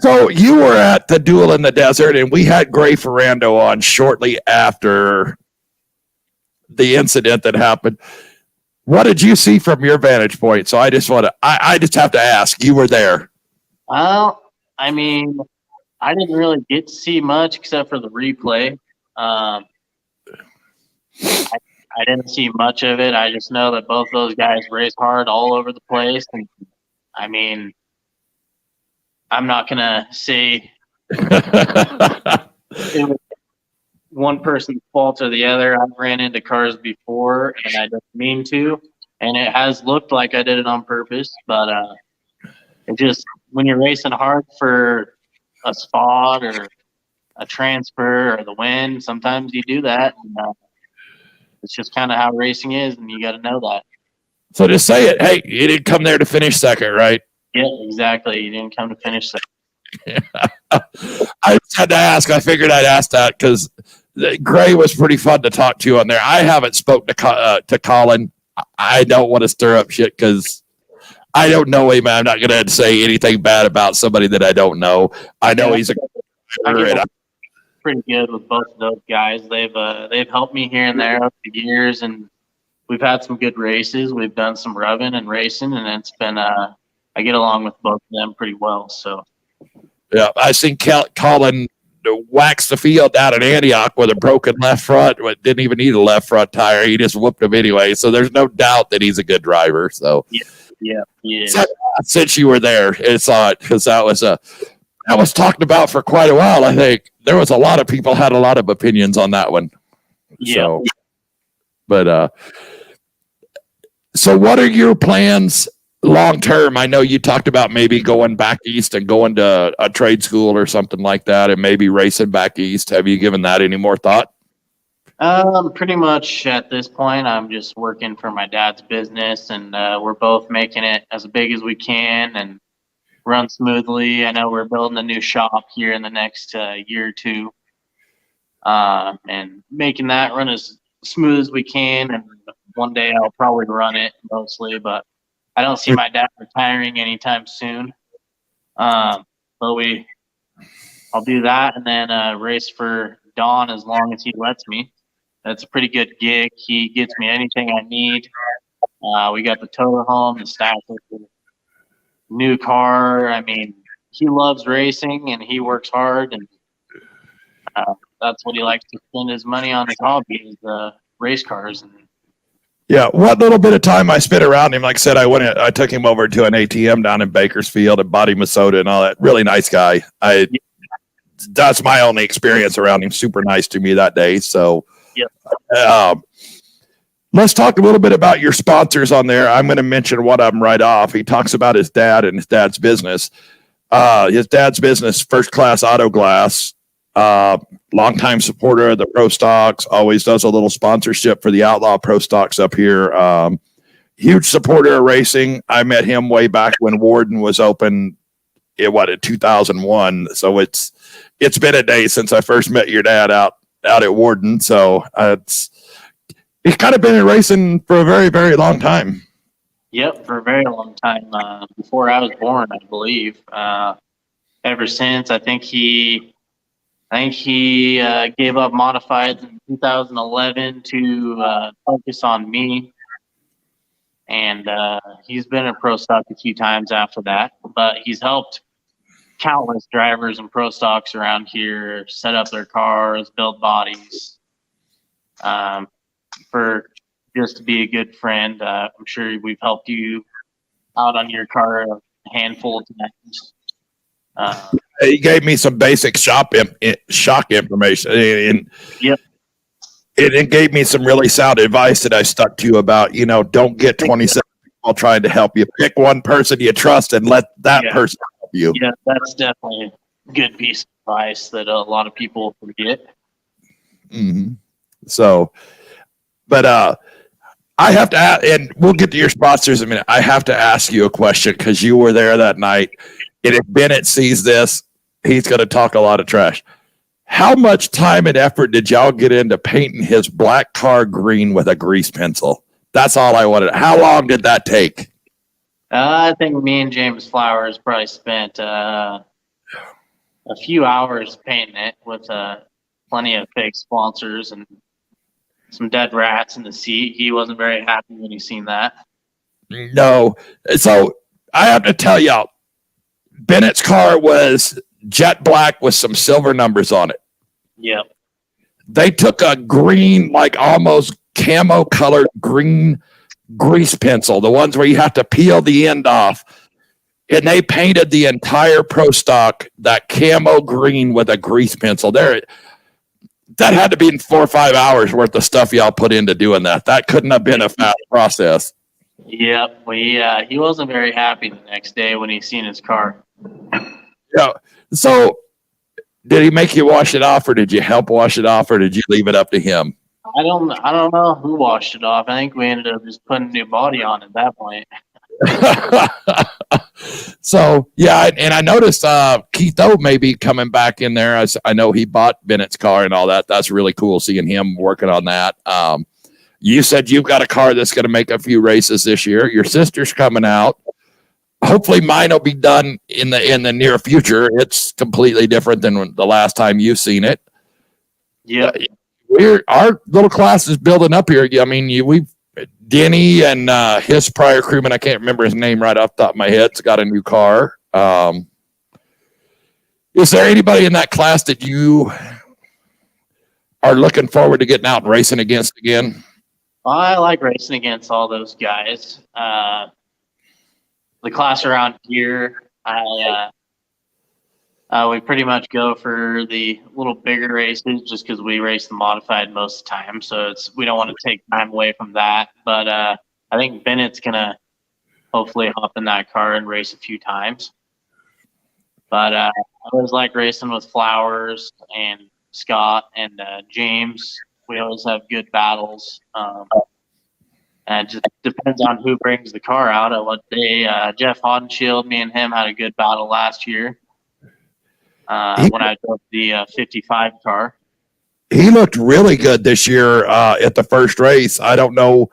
[SPEAKER 1] So you were at the Duel in the Desert, and we had Gray Ferrando on shortly after the incident that happened. What did you see from your vantage point? So I just have to ask. You were there.
[SPEAKER 2] Well, I mean, I didn't really get to see much except for the replay. I didn't see much of it. I just know that both those guys race hard all over the place. And I mean, I'm not going to say it was one person's fault or the other. I've ran into cars before, and I didn't mean to. And it has looked like I did it on purpose. But it just, when you're racing hard for a spot or a transfer or the win, sometimes you do that. And, it's just kind of how racing is, and you got to know that.
[SPEAKER 1] So just say it. Hey, you didn't come there to finish second, right?
[SPEAKER 2] Yeah, exactly. You didn't come to finish second.
[SPEAKER 1] I just had to ask. I figured I'd ask that because Gray was pretty fun to talk to on there. I haven't spoken to Colin. I don't want to stir up shit because I don't know him. I'm not going to say anything bad about somebody that I don't know. I know he's a
[SPEAKER 2] pretty good with both of those guys. They've helped me here and there over the years, and we've had some good races. We've done some rubbing and racing, and it's been I get along with both of them pretty well. So
[SPEAKER 1] yeah, I seen Colin wax the field out at Antioch with a broken left front. Didn't even need a left front tire. He just whooped him anyway. So there's no doubt that he's a good driver. So
[SPEAKER 2] yeah.
[SPEAKER 1] So, since you were there, it's saw it because that was talked about for quite a while. I think there was a lot of people had a lot of opinions on that one.
[SPEAKER 2] Yeah.
[SPEAKER 1] So, but so what are your plans long term, I know you talked about maybe going back east and going to a trade school or something like that and maybe racing back east. Have you given that any more thought?
[SPEAKER 2] Pretty much at this point, I'm just working for my dad's business, and we're both making it as big as we can and run smoothly. I know we're building a new shop here in the next year or two, and making that run as smooth as we can. And one day I'll probably run it mostly, but I don't see my dad retiring anytime soon. But I'll do that and then race for Don as long as he lets me. That's a pretty good gig. He gets me anything I need. We got the toter home, the stack, the new car. I mean, he loves racing and he works hard, and that's what he likes to spend his money on. His hobby is race cars. And
[SPEAKER 1] Yeah, what little bit of time I spent around him, like I said, I took him over to an ATM down in Bakersfield and bought him a soda and all that. Really nice guy. That's my only experience around him. Super nice to me that day. So, let's talk a little bit about your sponsors on there. I'm going to mention one of them right off. He talks about his dad and his dad's business. His dad's business, First Class Auto Glass. Longtime supporter of the Pro Stocks, always does a little sponsorship for the Outlaw Pro Stocks up here. Huge supporter of racing. I met him way back when Warden was open in 2001. So it's been a day since I first met your dad out at Warden. So it's kind of been in racing for a very, very long time.
[SPEAKER 2] Yep, for a very long time. Before I was born, I believe. Ever since, I think he gave up Modified in 2011 to focus on me. And he's been a pro stock a few times after that. But he's helped countless drivers and pro stocks around here set up their cars, build bodies. For just to be a good friend, I'm sure we've helped you out on your car a handful of times.
[SPEAKER 1] He gave me some basic shock information, and it gave me some really sound advice that I stuck to about, don't get 27 people trying to help you. Pick one person you trust and let that person help you.
[SPEAKER 2] Yeah, that's definitely a good piece of advice that a lot of people forget.
[SPEAKER 1] Mm-hmm. So, but I have to ask, and we'll get to your sponsors in a minute. I have to ask you a question because you were there that night. And if Bennett sees this, he's going to talk a lot of trash. How much time and effort did y'all get into painting his black car green with a grease pencil? That's all I wanted. How long did that take?
[SPEAKER 2] I think me and James Flowers probably spent a few hours painting it with plenty of fake sponsors and some dead rats in the seat. He wasn't very happy when he seen that.
[SPEAKER 1] No. So I have to tell y'all, Bennett's car was jet black with some silver numbers on it.
[SPEAKER 2] Yep.
[SPEAKER 1] They took a green, like almost camo colored green grease pencil, the ones where you have to peel the end off, and they painted the entire Pro Stock that camo green with a grease pencil. That had to be in 4 or 5 hours worth of stuff y'all put into doing that. That couldn't have been a fast process.
[SPEAKER 2] Yep. He wasn't very happy the next day when he seen his car.
[SPEAKER 1] Yeah. So did he make you wash it off, or did you help wash it off, or did you leave it up to him?
[SPEAKER 2] I don't know who washed it off. I think we ended up just putting a new body on at that point.
[SPEAKER 1] So yeah, and I noticed Keith O may be coming back in there. I know he bought Bennett's car and all that. That's really cool seeing him working on that. You said you've got a car that's going to make a few races this year. Your sister's coming out. Hopefully mine will be done in the near future. It's completely different than the last time you've seen it.
[SPEAKER 2] Yeah.
[SPEAKER 1] Our little class is building up here. I mean, Denny and his prior crewman, I can't remember his name right off the top of my head, has got a new car. Is there anybody in that class that you are looking forward to getting out and racing against again?
[SPEAKER 2] I like racing against all those guys. The class around here, we pretty much go for the little bigger races just because we race the modified most of the time. So we don't want to take time away from that. But I think Bennett's gonna hopefully hop in that car and race a few times. But I always like racing with Flowers and Scott and James. We always have good battles. And it just depends on who brings the car out at what day. Jeff Hodenshield, me and him had a good battle last year when I drove the 55 car.
[SPEAKER 1] He looked really good this year at the first race. I don't know.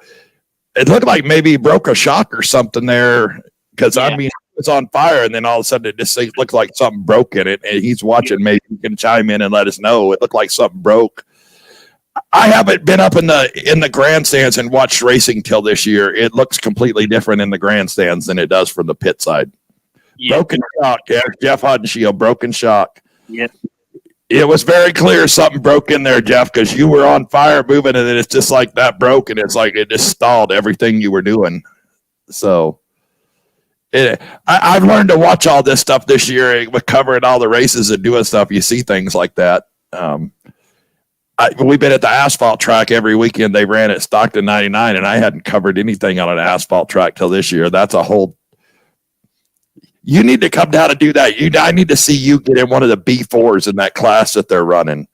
[SPEAKER 1] It looked like maybe he broke a shock or something there because, I mean, it was on fire, and then all of a sudden it just looked like something broke in it, and he's watching. Maybe he can chime in and let us know. It looked like something broke. I haven't been up in the grandstands and watched racing till this year. It looks completely different in the grandstands than it does from the pit side. Yeah. Broken shock, Jeff Hodenshield, broken shock.
[SPEAKER 2] Yep.
[SPEAKER 1] It was very clear something broke in there, Jeff, because you were on fire moving, and then it's just like that broke, and it's like it just stalled everything you were doing. So I've learned to watch all this stuff this year with covering all the races and doing stuff. You see things like that. We've been at the asphalt track every weekend. They ran at Stockton 99, and I hadn't covered anything on an asphalt track till this year. That's a whole. You need to come down and do that. I need to see you get in one of the B4s in that class that they're running.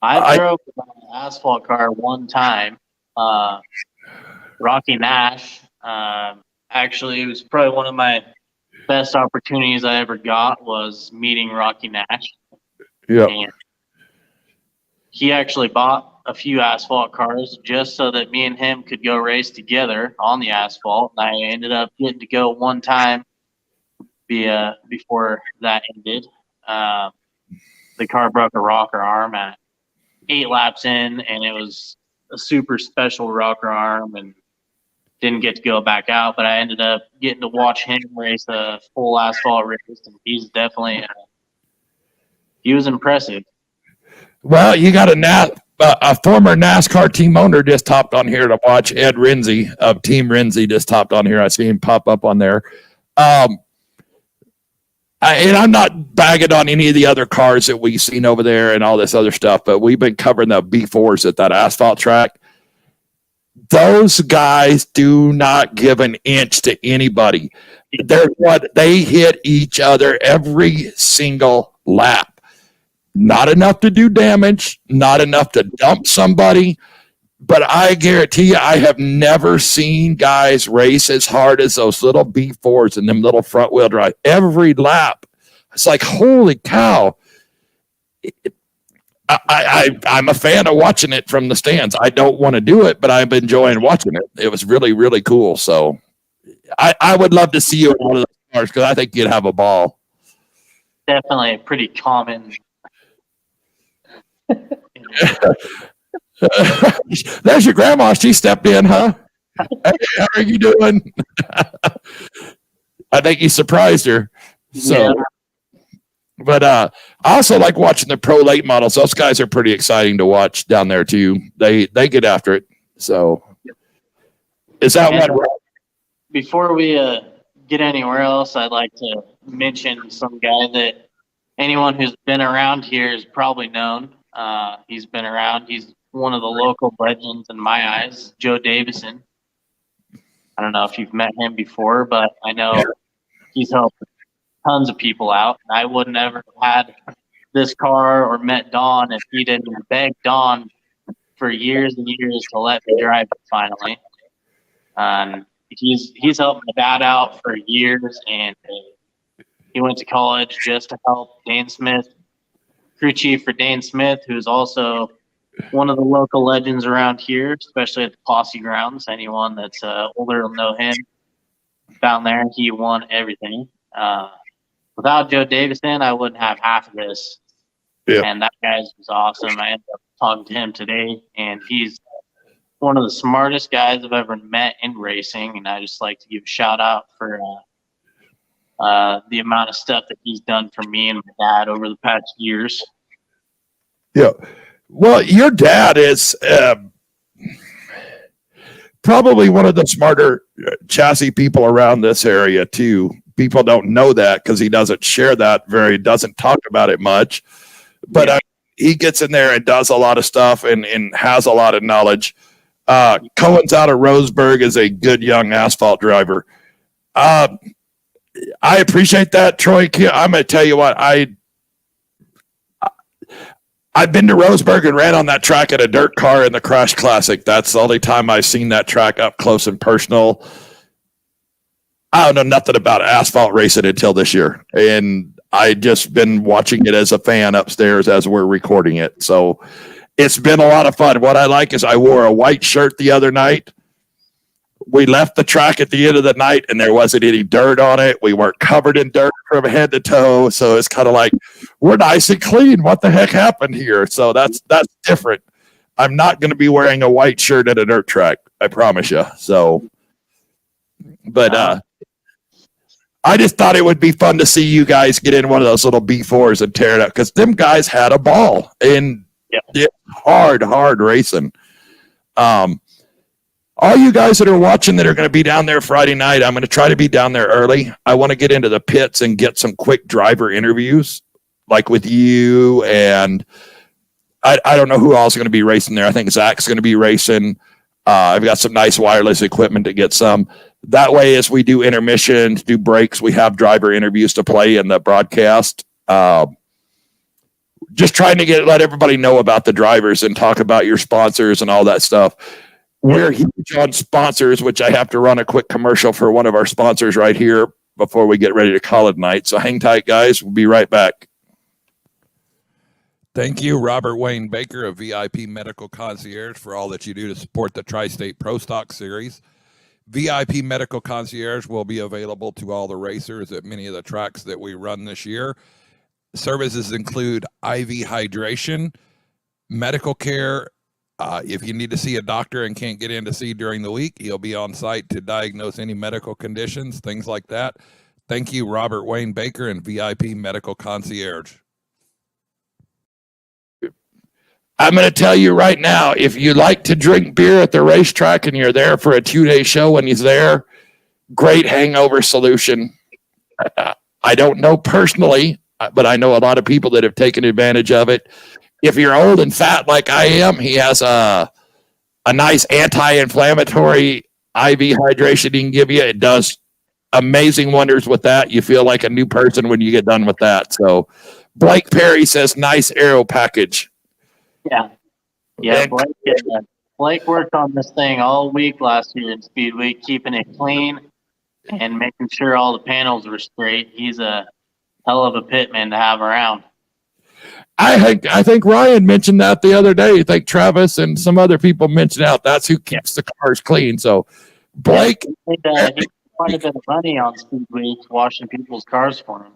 [SPEAKER 2] I drove an asphalt car one time. Rocky Nash. Actually, it was probably one of my best opportunities I ever got was meeting Rocky Nash.
[SPEAKER 1] Yeah.
[SPEAKER 2] And he actually bought a few asphalt cars just so that me and him could go race together on the asphalt. And I ended up getting to go one time before that ended. The car broke a rocker arm at 8 laps in, and it was a super special rocker arm and didn't get to go back out. But I ended up getting to watch him race a full asphalt race, and he's definitely he was impressive.
[SPEAKER 1] Well, you got a former NASCAR team owner just hopped on here to watch. Ed Renzi of Team Renzi just hopped on here. I see him pop up on there. And I'm not bagging on any of the other cars that we've seen over there and all this other stuff, but we've been covering the B4s at that asphalt track. Those guys do not give an inch to anybody. They hit each other every single lap. Not enough to do damage, not enough to dump somebody, but I guarantee you I have never seen guys race as hard as those little B4s and them little front wheel drive every lap. It's like, holy cow. I'm a fan of watching it from the stands. I don't want to do it, but I'm enjoying watching it. It was really, really cool. So I would love to see you in one of those cars because I think you'd have a ball.
[SPEAKER 2] Definitely a pretty common.
[SPEAKER 1] There's your grandma. She stepped in, huh? Hey, how are you doing? I think you surprised her. So, yeah. But I also like watching the pro late models. Those guys are pretty exciting to watch down there too. They get after it. So, is that what?
[SPEAKER 2] Before we get anywhere else, I'd like to mention some guy that anyone who's been around here has probably known. He's been around. He's one of the local legends in my eyes, Joe Davison. I don't know if you've met him before, but I know he's helped tons of people out. I would never have had this car or met Don if he didn't beg Don for years and years to let me drive it finally. He's helped my dad out for years, and he went to college just to help Dane Smith, crew chief for Dane Smith, who's also one of the local legends around here, especially at the Posse grounds. Anyone that's older will know him. Down there, he won everything. Without Joe Davison, I wouldn't have half of this. Yeah. And that guy was awesome. I ended up talking to him today, and he's one of the smartest guys I've ever met in racing. And I just like to give a shout out for the amount of stuff that he's done for me and my dad over the past years.
[SPEAKER 1] Yeah. Well, your dad is probably one of the smarter chassis people around this area too. People don't know that because he doesn't share that doesn't talk about it much. But he gets in there and does a lot of stuff and has a lot of knowledge. Cohen's out of Roseburg is a good young asphalt driver. I appreciate that, Troy. I'm going to tell you what, I've been to Roseburg and ran on that track in a dirt car in the Crash Classic. That's the only time I've seen that track up close and personal. I don't know nothing about asphalt racing until this year. And I just been watching it as a fan upstairs as we're recording it. So it's been a lot of fun. What I like is I wore a white shirt the other night. We left the track at the end of the night and there wasn't any dirt on it. We weren't covered in dirt from head to toe. So it's kind of like, we're nice and clean. What the heck happened here? So that's different. I'm not going to be wearing a white shirt at a dirt track. I promise you. So, but, I just thought it would be fun to see you guys get in one of those little B4s and tear it up. Cause them guys had a ball and hard racing. All you guys that are watching that are going to be down there Friday night, I'm going to try to be down there early. I want to get into the pits and get some quick driver interviews, like with you. And I don't know who else is going to be racing there. I think Zach's going to be racing. I've got some nice wireless equipment to get some. That way, as we do intermissions, do breaks, we have driver interviews to play in the broadcast. Just trying to let everybody know about the drivers and talk about your sponsors and all that stuff. We're huge on sponsors, which I have to run a quick commercial for one of our sponsors right here before we get ready to call it night. So hang tight, guys. We'll be right back.
[SPEAKER 4] Thank you, Robert Wayne Baker of VIP Medical Concierge, for all that you do to support the Tri-State Pro Stock Series. VIP Medical Concierge will be available to all the racers at many of the tracks that we run this year. Services include IV hydration, medical care. If you need to see a doctor and can't get in to see during the week, he'll be on site to diagnose any medical conditions, things like that. Thank you, Robert Wayne Baker and VIP Medical Concierge.
[SPEAKER 1] I'm going to tell you right now, if you like to drink beer at the racetrack and you're there for a 2-day show when he's there, great hangover solution. I don't know personally, but I know a lot of people that have taken advantage of it. If you're old and fat like I am, he has a nice anti-inflammatory IV hydration he can give you. It does amazing wonders with that. You feel like a new person when you get done with that. So Blake Perry says, nice aero package.
[SPEAKER 2] Yeah. Blake worked on this thing all week last year in Speed Week, keeping it clean and making sure all the panels were straight. He's a hell of a pitman to have around.
[SPEAKER 1] I think Ryan mentioned that the other day. I think Travis and some other people mentioned out that's who keeps the cars clean. So Blake,
[SPEAKER 2] he quite a bit of money on Speed Week washing people's cars for him.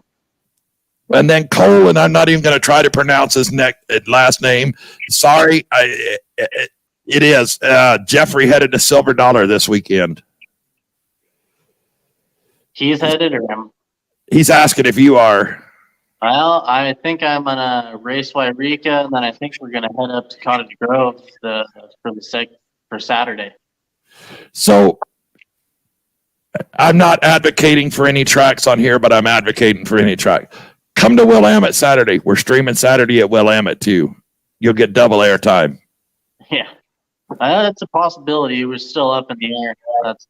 [SPEAKER 1] and then Cole, and I'm not even going to try to pronounce his last name. Sorry, it is Jeffery headed to Silver Dollar this weekend.
[SPEAKER 2] He's headed, or him?
[SPEAKER 1] He's asking if you are.
[SPEAKER 2] Well, I think I'm gonna race Wairika, and then I think we're gonna head up to Cottage Grove for Saturday.
[SPEAKER 1] So I'm not advocating for any tracks on here, but I'm advocating for any track. Come to Willamette Saturday. We're streaming Saturday at Willamette too. You'll get double airtime.
[SPEAKER 2] Yeah, that's a possibility. We're still up in the air. That's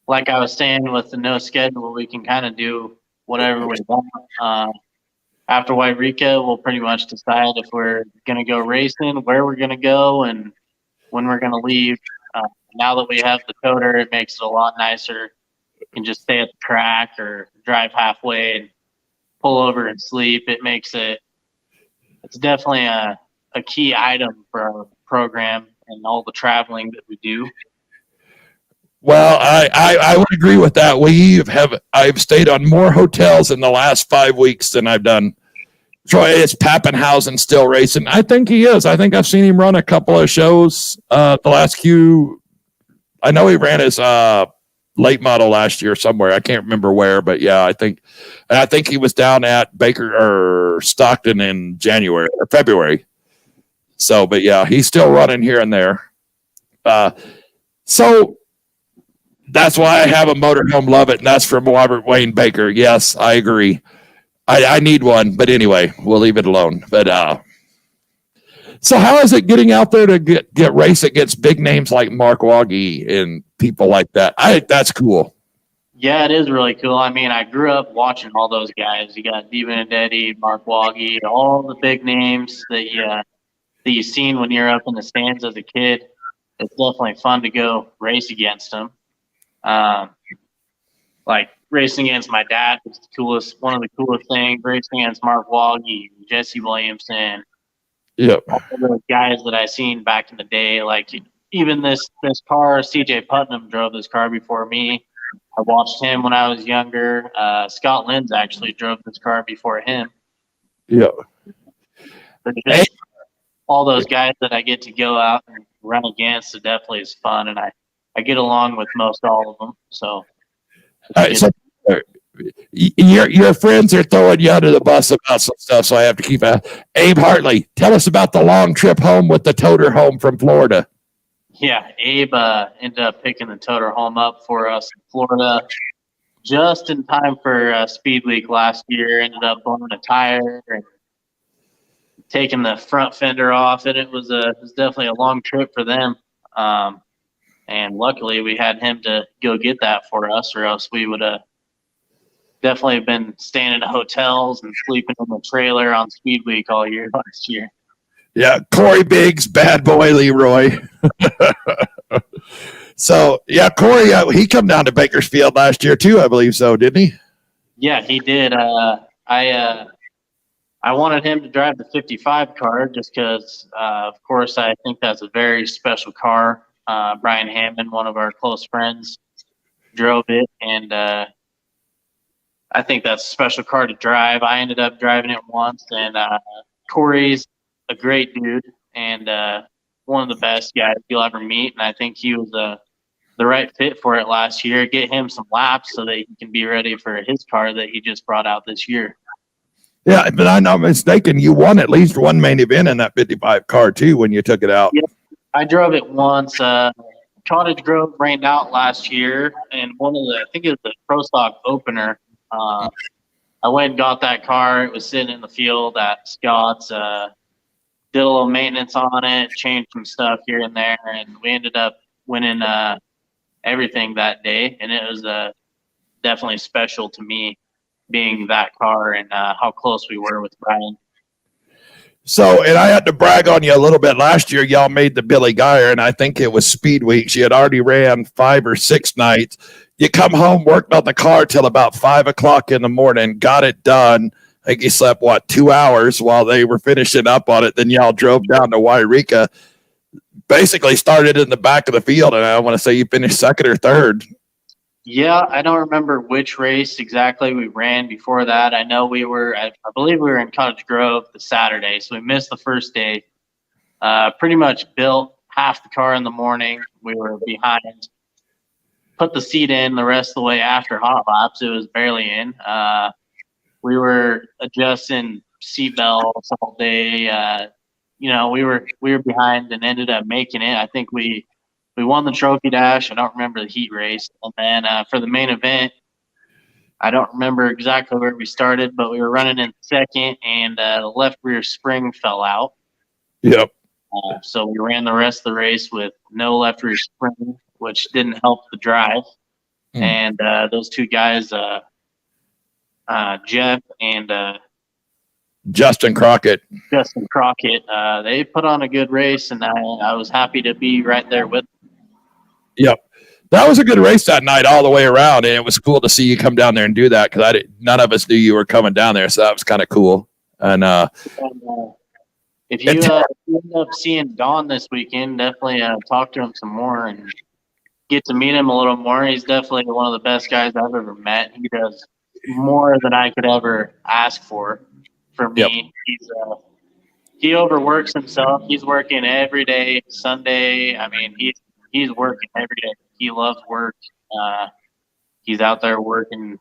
[SPEAKER 2] like I was saying with the no schedule. We can kind of do whatever we want. After Wairika, we'll pretty much decide if we're going to go racing, where we're going to go, and when we're going to leave. Now that we have the toter, it makes it a lot nicer. You can just stay at the track or drive halfway and pull over and sleep. It's definitely a key item for our program and all the traveling that we do.
[SPEAKER 1] Well, I would agree with that. I've stayed on more hotels in the last 5 weeks than I've done. Troy, is Pappenhausen still racing? I think he is. I think I've seen him run a couple of shows. The last few, I know he ran his late model last year somewhere. I can't remember where, but yeah, I think he was down at Baker or Stockton in January or February. So, but yeah, he's still running here and there. So that's why I have a motorhome. Love it. And that's from Robert Wayne Baker. Yes, I agree. I need one, but anyway, we'll leave it alone. But so how is it getting out there to get race against big names like Mark Waggy and people like that? That's cool.
[SPEAKER 2] Yeah, it is really cool. I mean, I grew up watching all those guys. You got Steve Benedetti, Mark Woggy, all the big names that you seen when you're up in the stands as a kid. It's definitely fun to go race against them. Um, like racing against my dad was one of the coolest things. Racing against Mark Woggy, Jesse Williamson,
[SPEAKER 1] Yep.
[SPEAKER 2] all those guys that I seen back in the day. Like even this car, CJ Putnam drove this car before me. I watched him when I was younger. Scott Lenz actually drove this car before him.
[SPEAKER 1] Yep.
[SPEAKER 2] But just all those guys that I get to go out and run against, it definitely is fun, and I get along with most all of them. So,
[SPEAKER 1] All right, so your friends are throwing you under the bus about some stuff, so I have to keep Abe Hartley, tell us about the long trip home with the toter home from Florida.
[SPEAKER 2] yeah, Abe ended up picking the toter home up for us in Florida just in time for Speed Week last year. Ended up blowing a tire and taking the front fender off, and it was definitely a long trip for them. And luckily, we had him to go get that for us, or else we would have definitely been staying in hotels and sleeping in the trailer on Speed Week all year last year.
[SPEAKER 1] Yeah, Corey Biggs, bad boy Leroy. So, yeah, Corey, he come down to Bakersfield last year too, I believe so, didn't he?
[SPEAKER 2] Yeah, he did. I wanted him to drive the 55 car just because, of course, I think that's a very special car. Brian Hammond, one of our close friends, drove it, and I think that's a special car to drive. I ended up driving it once, and Corey's a great dude and one of the best guys you'll ever meet, and I think he was the right fit for it last year. Get him some laps so that he can be ready for his car that he just brought out this year.
[SPEAKER 1] Yeah, but I'm not mistaken. You won at least one main event in that 55 car too when you took it out.
[SPEAKER 2] Yep. I drove it once. Cottage Grove rained out last year, and I think it was the Pro Stock opener. I went and got that car. It was sitting in the field at Scott's. Did a little maintenance on it, changed some stuff here and there, and we ended up winning everything that day. And it was definitely special to me being that car and how close we were with Brian.
[SPEAKER 1] So, and I had to brag on you a little bit last year. Y'all made the Billy Geyer, and I think it was Speed Week. She had already ran 5 or 6 nights. You come home, worked on the car till about 5 o'clock in the morning, got it done. I think you slept, 2 hours while they were finishing up on it. Then y'all drove down to Wairika, basically started in the back of the field, and I want to say you finished second or third.
[SPEAKER 2] Yeah, I don't remember which race exactly we ran before that. I know I believe we were in Cottage Grove the Saturday, so we missed the first day. Pretty much built half the car in the morning. We were behind. Put the seat in the rest of the way after hot laps. It was barely in. We were adjusting seat belts all day. We were behind and ended up making it. I think we won the trophy dash. I don't remember the heat race. And then for the main event, I don't remember exactly where we started, but we were running in second, and the left rear spring fell out.
[SPEAKER 1] Yep.
[SPEAKER 2] So we ran the rest of the race with no left rear spring, which didn't help the drive. And those two guys, Jeff and
[SPEAKER 1] Justin Crockett,
[SPEAKER 2] they put on a good race, and I was happy to be right there with them.
[SPEAKER 1] Yep. That was a good race that night all the way around, and it was cool to see you come down there and do that because none of us knew you were coming down there, so that was kind of cool. And
[SPEAKER 2] if you end up seeing Don this weekend, definitely talk to him some more and get to meet him a little more. He's definitely one of the best guys I've ever met. He does more than I could ever ask for me. Yep. He overworks himself. He's working every day, Sunday. I mean, he's working every day. He loves work. He's out there working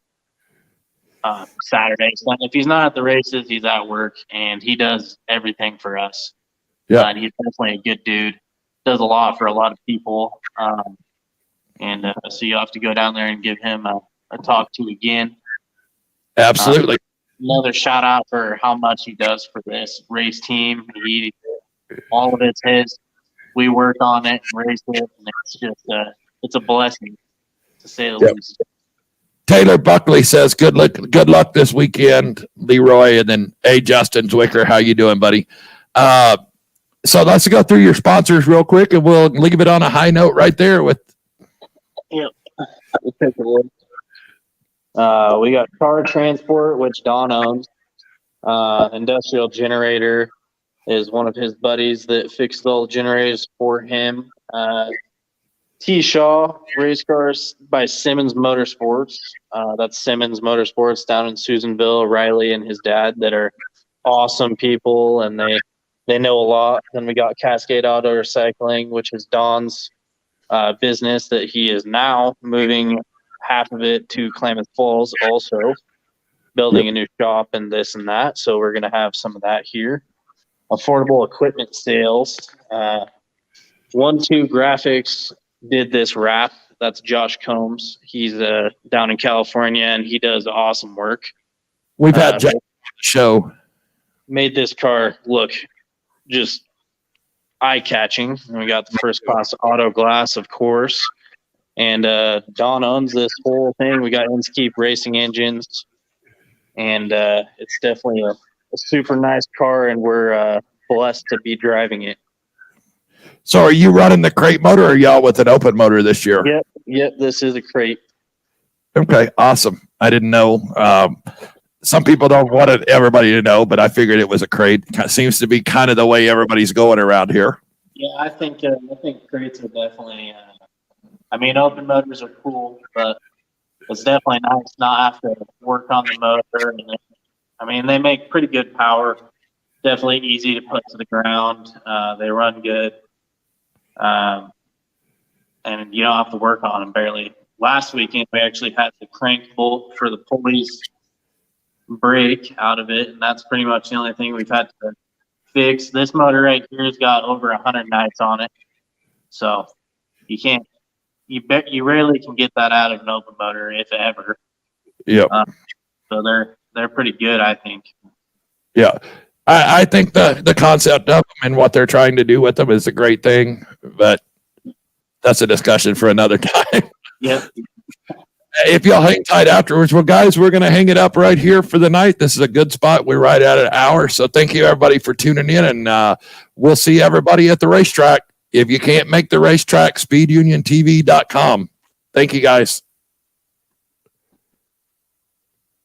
[SPEAKER 2] Saturday. So if he's not at the races, he's at work, and he does everything for us. Yeah, and he's definitely a good dude. Does a lot for a lot of people. So you'll have to go down there and give him a talk to again.
[SPEAKER 1] Absolutely.
[SPEAKER 2] Another shout out for how much he does for this race team. All of it's his. We work on it and race it, and it's just it's a blessing, to say the least.
[SPEAKER 1] Taylor Buckley says, good luck this weekend, Leroy. And then, hey, Justin Zwicker, how you doing, buddy? So let's go through your sponsors real quick, and we'll leave it on a high note right there with.
[SPEAKER 2] Yep. We'll take a look. We got Car Transport, which Don owns. Industrial Generator is one of his buddies that fixed all the generators for him. T. Shaw Race Cars by Simmons Motorsports. That's Simmons Motorsports down in Susanville. Riley and his dad that are awesome people, and they know a lot. Then we got Cascade Auto Recycling, which is Don's business that he is now moving half of it to Klamath Falls, also building a new shop and this and that. So we're going to have some of that here. Affordable Equipment Sales. 1-2 Graphics did this wrap. That's Josh Combs. He's down in California, and he does awesome work.
[SPEAKER 1] We've had Jack on the show.
[SPEAKER 2] Made this car look just eye-catching. And we got the first class auto glass, of course. And Don owns this whole thing. We got Inskeep Racing Engines. And it's definitely a super nice car, and we're blessed to be driving it.
[SPEAKER 1] So are you running the crate motor, or are y'all with an open motor this year?
[SPEAKER 2] Yep, this is a crate.
[SPEAKER 1] Okay, awesome. I didn't know. Some people don't want everybody to know, but I figured it was a crate. Seems to be kind of the way everybody's going around here.
[SPEAKER 2] Yeah, I think crates are definitely. Open motors are cool, but it's definitely nice not have to work on the motor. And they make pretty good power. Definitely easy to put to the ground. They run good. And you don't have to work on them barely. Last weekend, we actually had the crank bolt for the pulleys break out of it, and that's pretty much the only thing we've had to fix. This motor right here has got over 100 nights on it, so you rarely can get that out of an open motor, if ever.
[SPEAKER 1] Yeah.
[SPEAKER 2] So they're pretty good, I think.
[SPEAKER 1] Yeah. I think the concept of them and what they're trying to do with them is a great thing, but that's a discussion for another time.
[SPEAKER 2] Yep.
[SPEAKER 1] If y'all hang tight afterwards, well, guys, we're going to hang it up right here for the night. This is a good spot. We're right at an hour. So thank you, everybody, for tuning in, and we'll see everybody at the racetrack. If you can't make the racetrack, speeduniontv.com. Thank you, guys.